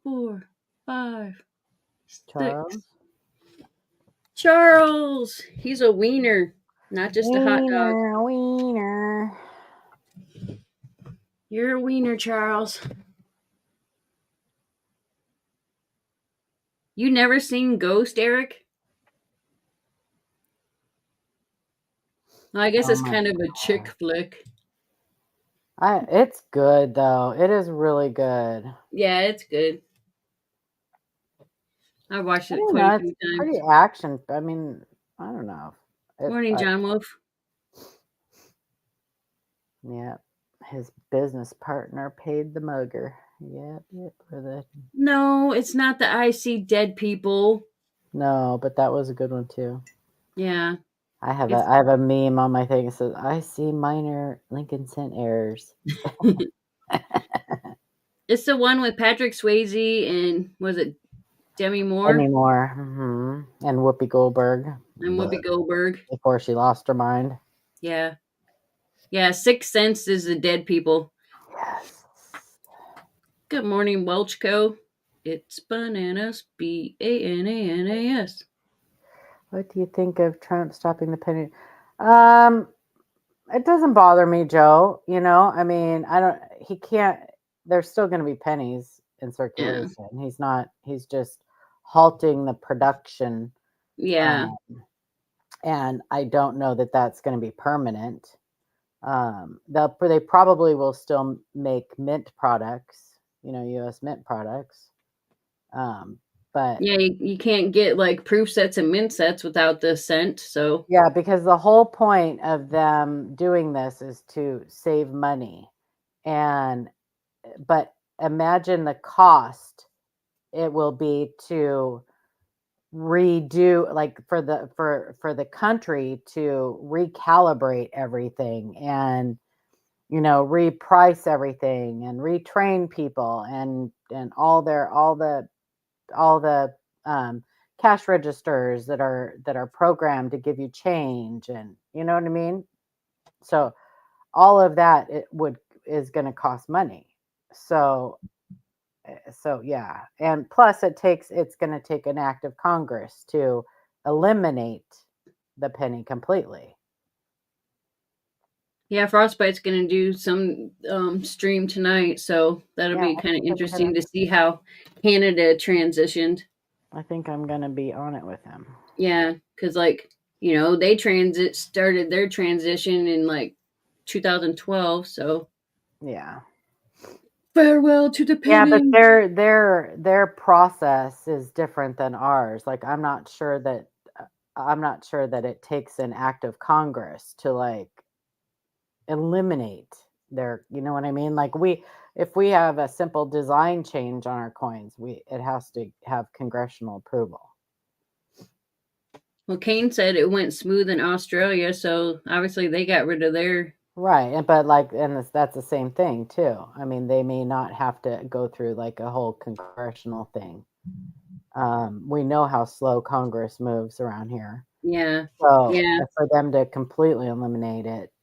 4, 5, 6. Charles? Charles. He's a wiener, not just a hot dog. Wiener. You're a wiener, Charles. You never seen Ghost, Eric? Well, I guess Oh it's my kind of a God. chick flick. It's good though. It is really good. Yeah, it's good. I've watched it You quite know, a few it's times. pretty action. I mean, I don't know. Morning, John Wolf. Yeah, his business partner paid the mugger. Yep, for the No, it's not the I See Dead People. no, but that was a good one too. Yeah. I have It's- a meme on my thing that says I see minor Lincoln Cent errors. It's the one with Patrick Swayze and was it Demi Moore Anymore. Mm-hmm. And Whoopi Goldberg and Whoopi Goldberg? before she lost her mind. Yeah. Yeah, Sixth Sense is the dead people. Yes. Good morning, Welchco. It's bananas. Bananas. What do you think of Trump stopping the penny? It doesn't bother me, Joe. You know, I mean, he can't, there's still going to be pennies in circulation. He's just halting the production. Yeah. And I don't know that that's going to be permanent. They probably will still make mint products, U.S. mint products. But yeah, you can't get like proof sets and mint sets without the scent. So yeah, because the whole point of them doing this is to save money, but imagine the cost it will be to redo, like for the country to recalibrate everything and reprice everything and retrain people and all the cash registers that are programmed to give you change, and you know what I mean. So all of that is going to cost money. So yeah, and plus it's going to take an act of Congress to eliminate the penny completely. Yeah, Frostbite's going to do some stream tonight, so that'll Yeah, be kind of I'm interesting gonna- to see how Canada transitioned. I think I'm going to be on it with him. Yeah, because they started their transition in like 2012. So Yeah. farewell to the Yeah, penny. but their process is different than ours. Like I'm not sure that it takes an act of Congress to like eliminate their, you know what I mean? Like if we have a simple design change on our coins, it has to have congressional approval. Well, Kane said it went smooth in Australia, so obviously they got rid of their. Right, but that's the same thing too. I mean, they may not have to go through like a whole congressional thing. We know how slow Congress moves around here. Yeah. So Yeah. for them to completely eliminate it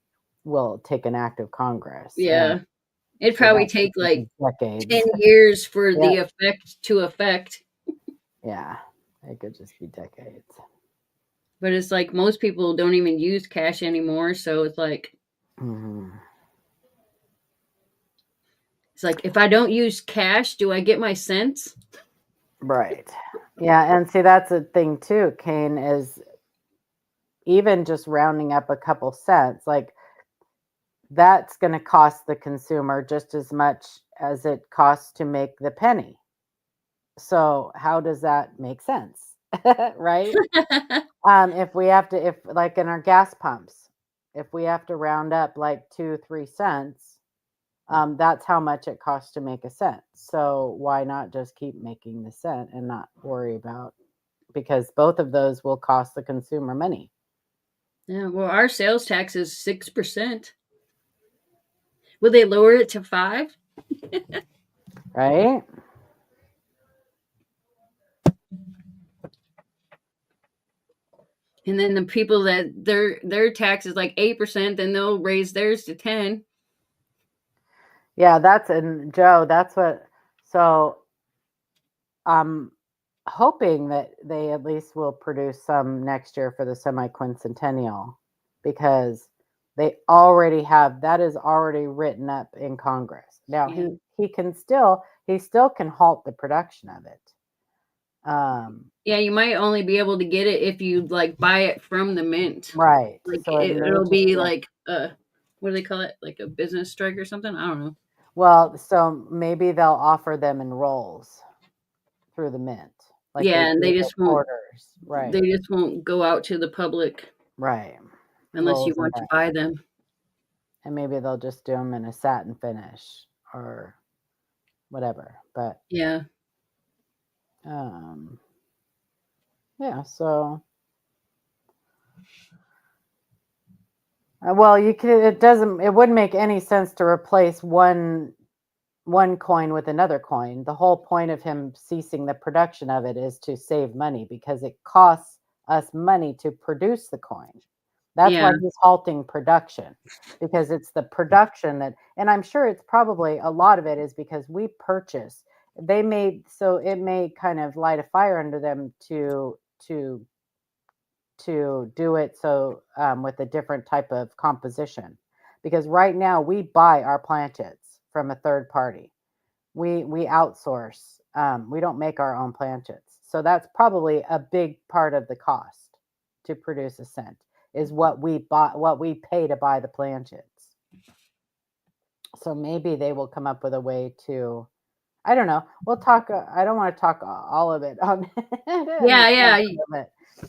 will take an act of Congress. Yeah. It'd so probably that take could like be decades. 10 years for Yeah. the effect to affect. Yeah, it could just be decades. But it's like most people don't even use cash anymore, so it's like Mhm. it's like if I don't use cash, do I get my cents? Right. Yeah, and see that's the thing too, Kane, is even just rounding up a couple cents, like that's going to cost the consumer just as much as it costs to make the penny. So how does that make sense? Right? If we have to, if like in our gas pumps, if we have to round up like 2-3 cents, that's how much it costs to make a cent. So why not just keep making the cent and not worry about, because both of those will cost the consumer money. Yeah, well, our sales tax is 6%. Will they lower it to 5%? Right? And then the people that their tax is like 8%, then they'll raise theirs to 10%. Yeah, and Joe, that's what, so I'm hoping that they at least will produce some next year for the semi-quincentennial, because they already have, that is already written up in Congress. Now Yeah. he still can halt the production of it. Yeah, you might only be able to get it if you like buy it from the mint. Right. Like So it'll be like what do they call it? Like a business strike or something? I don't know. Well, so maybe they'll offer them in rolls through the mint. Like Yeah, and they do just with won't. orders. Right. They just won't go out to the public Right. unless you Rolls and want to bags. buy them. And maybe they'll just do them in a satin finish or whatever. But Yeah. yeah, so well, you could, it wouldn't make any sense to replace one coin with another coin. The whole point of him ceasing the production of it is to save money, because it costs us money to produce the coin. That's why he's halting production, because it's the production that, and I'm sure it's probably a lot of it is because we purchase. So it may kind of light a fire under them to do it so with a different type of composition, because right now we buy our planchets from a third party. We outsource. We don't make our own planchets, so that's probably a big part of the cost to produce a cent is what we pay to buy the planchets. So maybe they will come up with a way to, I don't know. We'll talk. I don't want to talk all of it on. Yeah.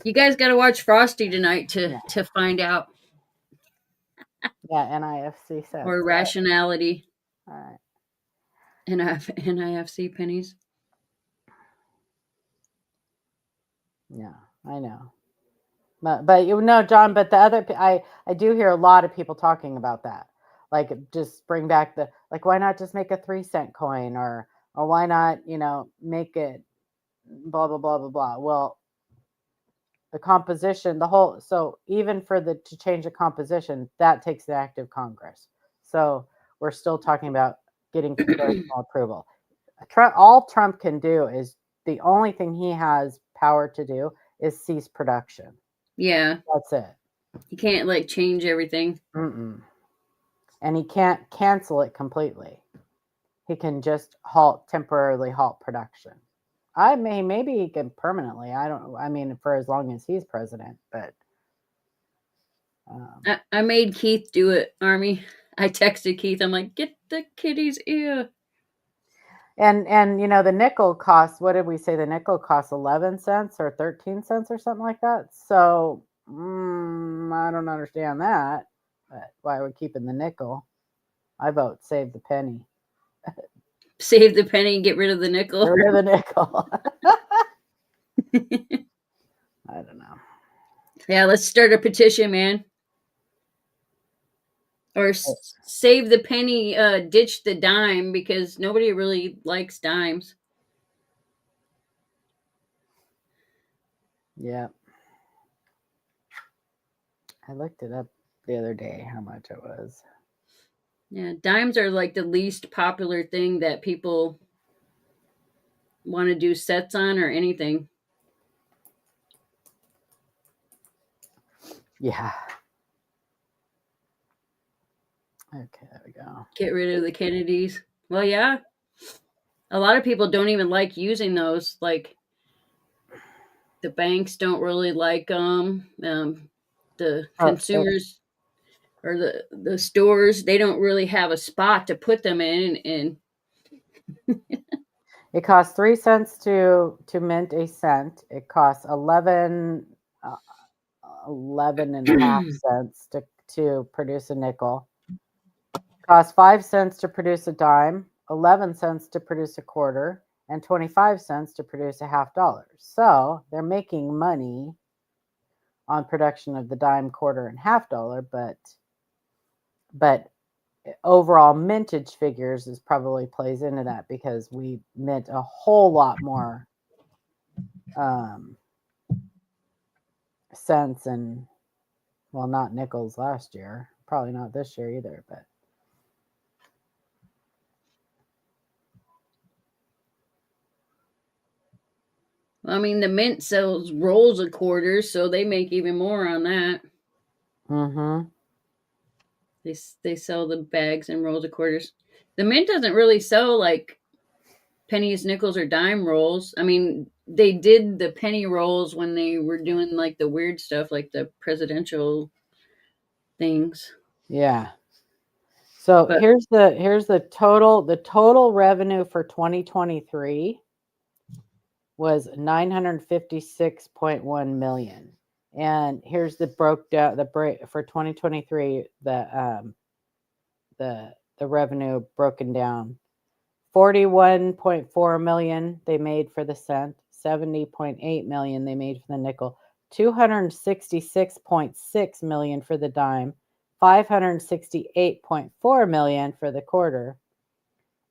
You guys got to watch Frosty tonight to find out. Yeah, NIFC says. Or rationality. All right. NIFC pennies. Yeah, I know. But you know, John, but the other, I do hear a lot of people talking about that. Like, just bring back why not just make a 3 cent coin, or why not, make it blah blah blah blah blah. Well, the composition, the whole, so even for the to change the composition, that takes the act of Congress. So we're still talking about getting congressional approval. All Trump can do is, the only thing he has power to do is cease production. Yeah. That's it. You can't like change everything. Mm-mm. And he can't cancel it completely. He can just temporarily halt production. Maybe he can permanently. I don't know. I mean, for as long as he's president, but I made Keith do it, Army. I texted Keith. I'm like, get the kitty's ear. and you know, the nickel costs, what did we say? The nickel costs 11 cents or 13 cents or something like that. So I don't understand that. But why we're keeping the nickel? I vote save the penny. Save the penny and get rid of the nickel. Get rid of the nickel. I don't know. Yeah, let's start a petition, man. Or save the penny, ditch the dime, because nobody really likes dimes. Yeah. I looked it up the other day, how much it was. Yeah, dimes are like the least popular thing that people want to do sets on or anything. Yeah. Okay, there we go. Get rid of the Kennedys. Well, yeah. A lot of people don't even like using those. Like, the banks don't really like them. The consumers or the stores, they don't really have a spot to put them in. And it costs 3 cents to mint a cent. It costs 11 and a half cents to produce a nickel. It costs 5 cents to produce a dime, 11 cents to produce a quarter, and 25 cents to produce a $0.50. So they're making money on production of the dime, quarter, and $0.50, but overall mintage figures is probably plays into that, because we mint a whole lot more cents and, well, not nickels last year, probably not this year either, but I mean, the mint sells rolls of quarters, so they make even more on that. They sell the bags and rolls of quarters. The mint doesn't really sell like pennies, nickels, or dime rolls. I mean, they did the penny rolls when they were doing like the weird stuff, like the presidential things. Yeah. So here's the total revenue for 2023 was 956.1 million. And here's the for 2023, the revenue broken down. 41.4 million they made for the cent, 70.8 million they made for the nickel, 266.6 million for the dime, 568.4 million for the quarter,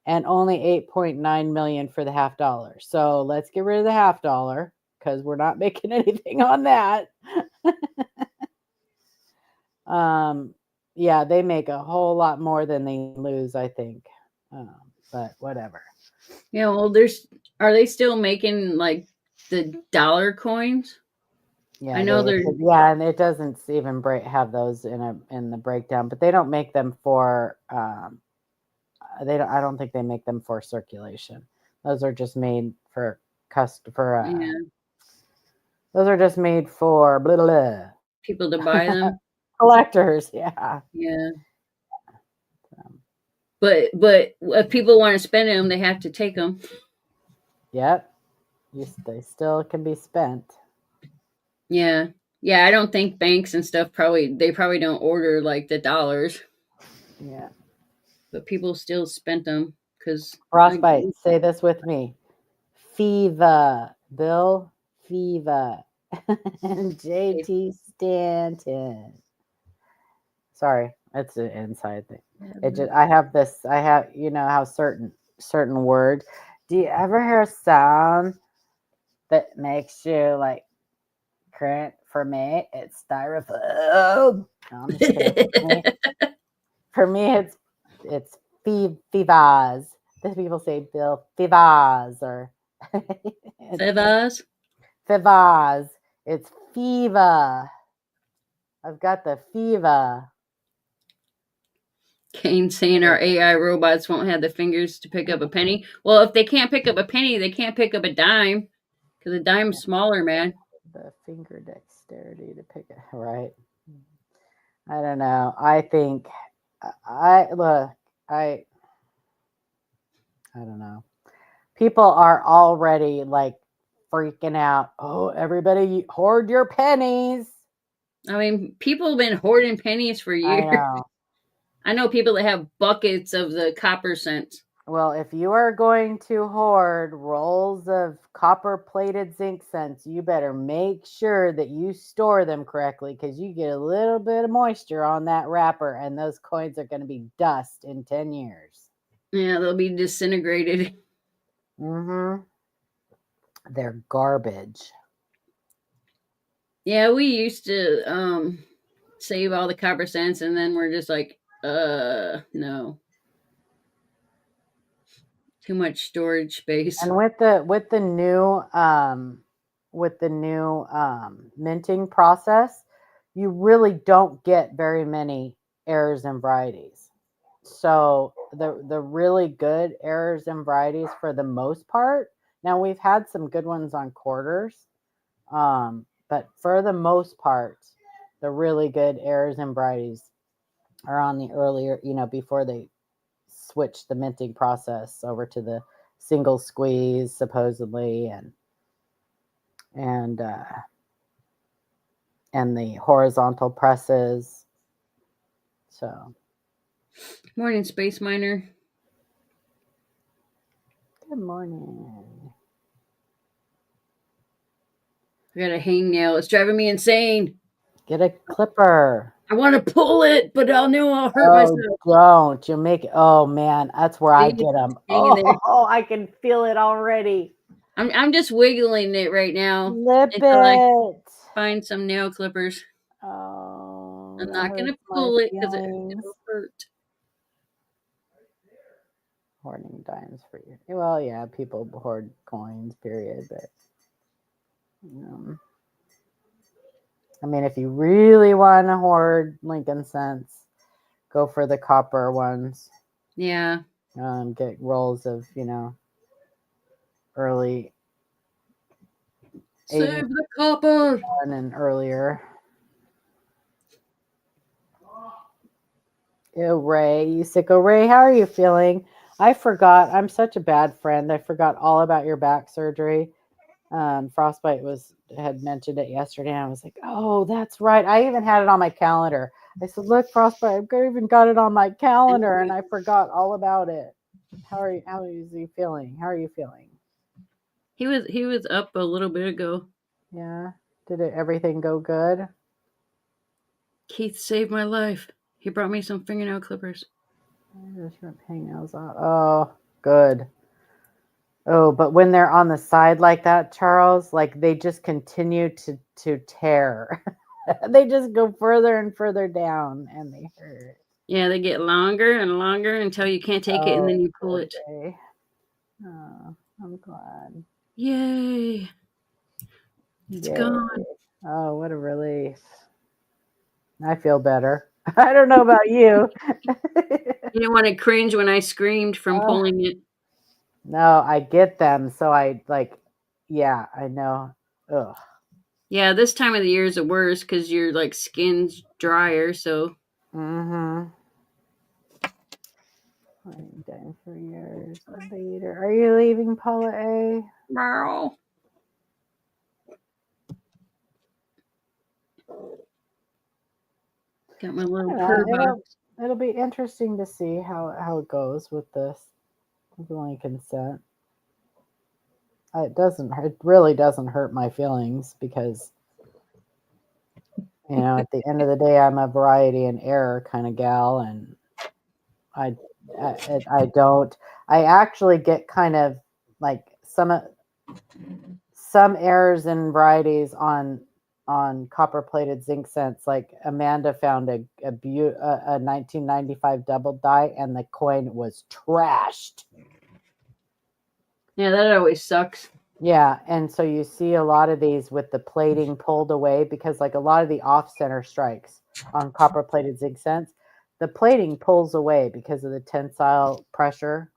and only 8.9 million for the $0.50. So let's get rid of the $0.50, because we're not making anything on that. Yeah, they make a whole lot more than they lose, I think. But whatever. Yeah, well, are they still making like the dollar coins? Yeah, I know they're. Yeah, and it doesn't even have those in the breakdown, but they don't make them for. I don't think they make them for circulation. Those are just made for Yeah. Those are just made for blah, blah, blah. People to buy them. Collectors, yeah. Yeah. But if people want to spend them, they have to take them. Yep. They still can be spent. Yeah. Yeah, I don't think banks and stuff probably don't order like the dollars. Yeah. But people still spent them because Frostbite. Say this with me. FIVA. Bill FIVA. And JT Stanton. Sorry, it's an inside thing. I have, you know how certain word. Do you ever hear a sound that makes you like current. For me, it's styrofoam. No, I'm just kidding. For me, it's Fivas. The people say Bill Fivas or Fevas? Fivas. It's Fiva. I've got the Fiva. Kane saying our AI robots won't have the fingers to pick up a penny. Well, if they can't pick up a penny, they can't pick up a dime because a dime's smaller, man. The finger dexterity to pick it right. I don't know. I think I don't know. People are already like freaking out. Oh, everybody hoard your pennies. I mean, people have been hoarding pennies for I years. know. I know people that have buckets of the copper cents. Well, if you are going to hoard rolls of copper plated zinc cents, you better make sure that you store them correctly because you get a little bit of moisture on that wrapper and those coins are going to be dust in 10 years. Yeah, they'll be disintegrated. Mm-hmm. They're garbage. Yeah, we used to save all the copper cents and then we're just like, no. Too much storage space. And with the new minting process, you really don't get very many errors and varieties. So the really good errors and varieties for the most part. Now we've had some good ones on quarters, but for the most part, the really good errors and varieties are on the earlier, before they switch the minting process over to the single squeeze supposedly and the horizontal presses. So Morning, Space Miner. good morning. I got a hangnail. It's driving me insane. Get a clipper. I want to pull it, but I'll know I'll hurt myself. Don't you make it? Oh man, that's where I See? get them. Hang in there. Oh, I can feel it already. I'm just wiggling it right now Lip until I it. find some nail clippers. Oh, I'm that not gonna hurts my pull it because feelings. it'll hurt. Hoarding dimes for you. Well, yeah, people hoard coins, period. But I mean, if you really want to hoard Lincoln cents, go for the copper ones. Yeah. Get rolls of, early Save the copper. and earlier. Ew, Ray, you sicko. Ray, how are you feeling? I forgot. I'm such a bad friend. I forgot all about your back surgery. Frostbite had mentioned it yesterday. And I was like, oh, that's right. I even had it on my calendar. I said, look, Frostbite, I've even got it on my calendar, and I forgot all about it. How is he feeling? How are you feeling? He was up a little bit ago. Yeah. Did everything go good? Keith saved my life. He brought me some fingernail clippers. Just rip hangnails off. Oh, good. Oh, but when they're on the side like that, Charles, like they just continue to tear. They just go further and further down, and they hurt. Yeah, they get longer and longer until you can't take it, and then you pull it. Okay. Oh, I'm glad. Yay! It's Yay. gone. Oh, what a relief. I feel better. I don't know about you. You didn't want to cringe when I screamed from pulling it. No, I get them. So I yeah, I know. Ugh. Yeah, this time of the year is the worst because your skin's drier. So. Mm-hmm. I'm dying for years later. Are you leaving, Paula A? Meow. Got my little purr box. It'll be interesting to see how it goes with this Lincoln scent. It really doesn't hurt my feelings because at the end of the day I'm a variety and error kind of gal, and I actually get kind of like some some errors and varieties on copper plated zinc cents. Like Amanda found a 1995 double die, and the coin was trashed. Yeah, that always sucks. Yeah, and so you see a lot of these with the plating pulled away, because like a lot of the off center strikes on copper plated zinc cents, the plating pulls away because of the tensile pressure,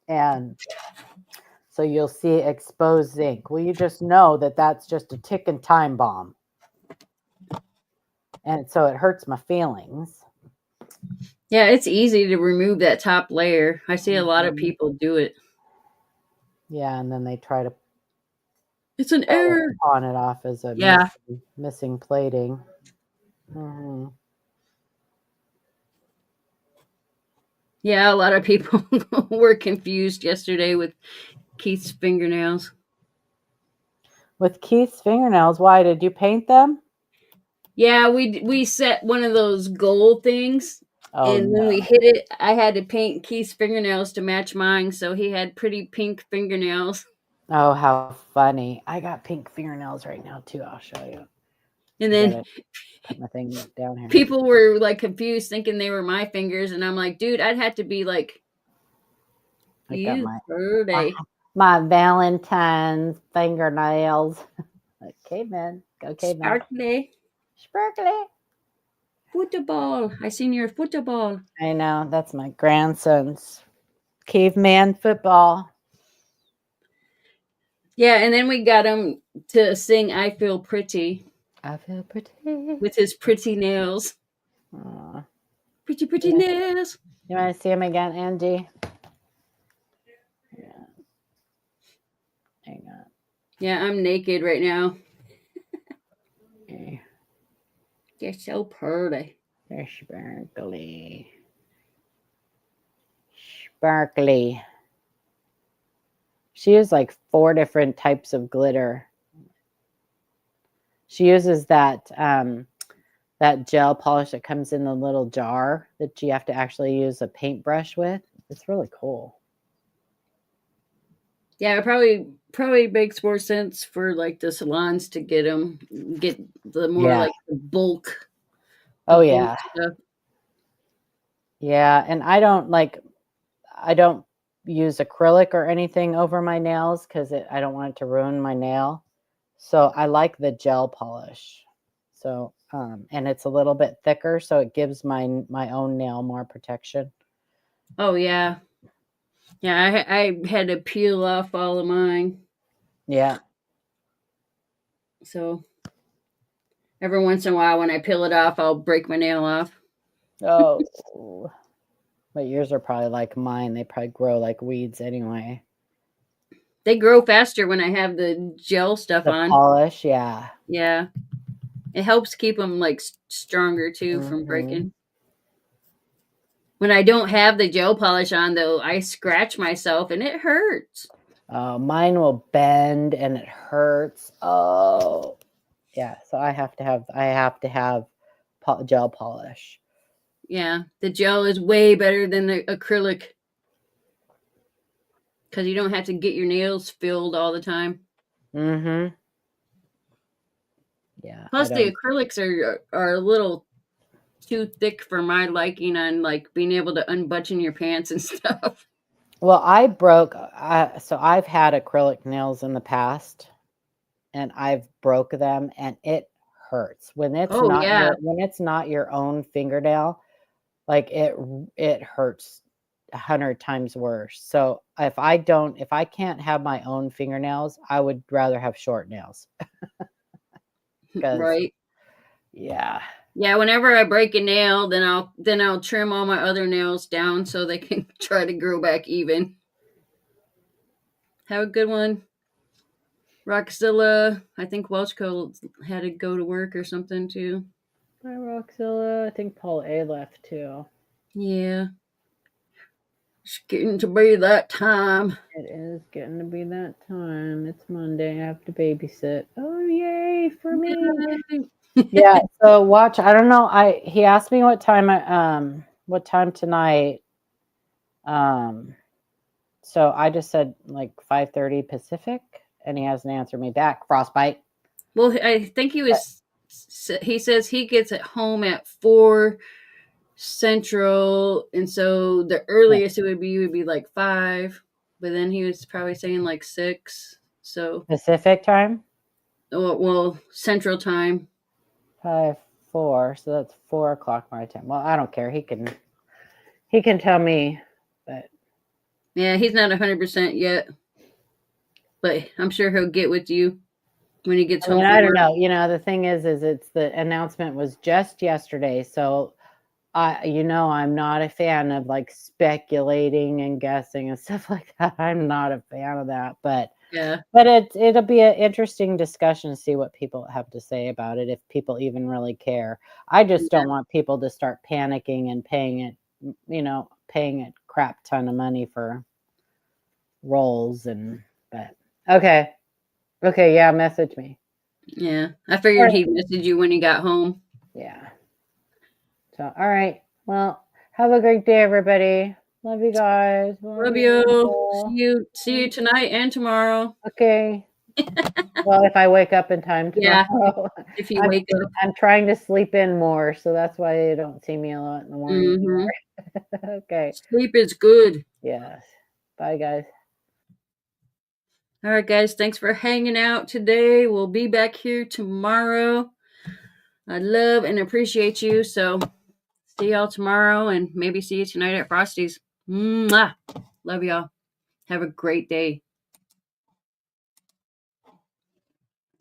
and so you'll see exposed zinc. Well, you just know that that's just a ticking time bomb. And so it hurts my feelings. Yeah, it's easy to remove that top layer. I see a lot of people do it. Yeah, and then they try to It's an error. pawn it off as a Yeah. missing plating. Mhm. Yeah, a lot of people were confused yesterday with Keith's fingernails. With Keith's fingernails, why did you paint them? Yeah, we set one of those gold things, Oh, and when we hit it, I had to paint Keith's fingernails to match mine, so he had pretty pink fingernails. Oh, how funny. I got pink fingernails right now too. I'll show you. And I then gotta put my thing down here. people were like confused, thinking they were my fingers, and I'm like, dude, I'd have to be like, I got you birthday. my Valentine's fingernails. Okay, man. Okay, man. Sparkly Sparkly. football. I seen your football. I know. That's my grandson's caveman football. Yeah, and then we got him to sing "I Feel Pretty" I feel pretty. with his pretty nails. Aw. Pretty Yeah. nails. You want to see him again, Angie? Yeah. Hang on. Yeah, I'm naked right now. Okay. You're so pretty. They're sparkly. Sparkly. She has like 4 different types of glitter. She uses that gel polish that comes in the little jar that you have to actually use a paintbrush with. It's really cool. Yeah, it probably makes more sense for like the salons to get the more Yeah. like the bulk. Oh bulk yeah. stuff. Yeah, and I don't use acrylic or anything over my nails because I don't want it to ruin my nail. So I like the gel polish. So and it's a little bit thicker, so it gives my own nail more protection. Oh yeah, yeah. I had to peel off all of mine, Yeah. so every once in a while when I peel it off, I'll break my nail off. Oh. But yours are probably like mine. They probably grow like weeds anyway. They grow faster when I have the gel stuff The on. polish, yeah. Yeah, it helps keep them like stronger too from Mhm. breaking. When I don't have the gel polish on, though, I scratch myself and it hurts. Mine will bend and it hurts. Oh, yeah. So I have to have gel polish. Yeah, the gel is way better than the acrylic because you don't have to get your nails filled all the time. Mm-hmm. Yeah. Plus, the acrylics are a little too thick for my liking on like being able to unbutton your pants and stuff. Well, so I've had acrylic nails in the past, and I've broke them, and it hurts when it's when it's not your own fingernail. Like it hurts 100 times worse. So if I can't have my own fingernails, I would rather have short nails. Right. Yeah. Yeah, whenever I break a nail, then I'll trim all my other nails down so they can try to grow back even. Have a good one. Roxzilla, I think Welchco had to go to work or something too. Hi, Roxzilla. I think Paul A left too. Yeah. It's getting to be that time. It is getting to be that time. It's Monday. I have to babysit. Oh, yay for me. Yeah. So watch. I don't know. He asked me what time tonight. So I just said like 5:30 Pacific, and he hasn't answered me back. Frostbite. Well, I think he says he gets at home at 4 Central, and so the earliest it would be like 5, but then he was probably saying like 6. So, Pacific time? well, Central time. 5, 4. So that's 4 o'clock my time. Well, I don't care. He can tell me, but Yeah, he's not 100% yet, but I'm sure he'll get with you when he gets I mean, home. I from don't work. know. You know, the thing is it's the announcement was just yesterday. So I'm not a fan of like speculating and guessing and stuff like that. I'm not a fan of that, but Yeah, it'll be an interesting discussion to see what people have to say about it, if people even really care. I just don't want people to start panicking and paying a crap ton of money for rolls but okay. Okay, yeah, message me. yeah. I figured he'd message you when he got home. Yeah. So, all right. Well, have a great day, everybody. Love you guys. Love you. See you tonight and tomorrow. Okay. Well, if I wake up in time Yeah, tomorrow. if you wake up. I'm trying to sleep in more, so that's why you don't see me a lot in the morning. Mm-hmm. Okay. Sleep is good. Yes. Bye, guys. All right, guys. Thanks for hanging out today. We'll be back here tomorrow. I love and appreciate you. So see y'all tomorrow and maybe see you tonight at Frosty's. Mwah. Love y'all. Have a great day.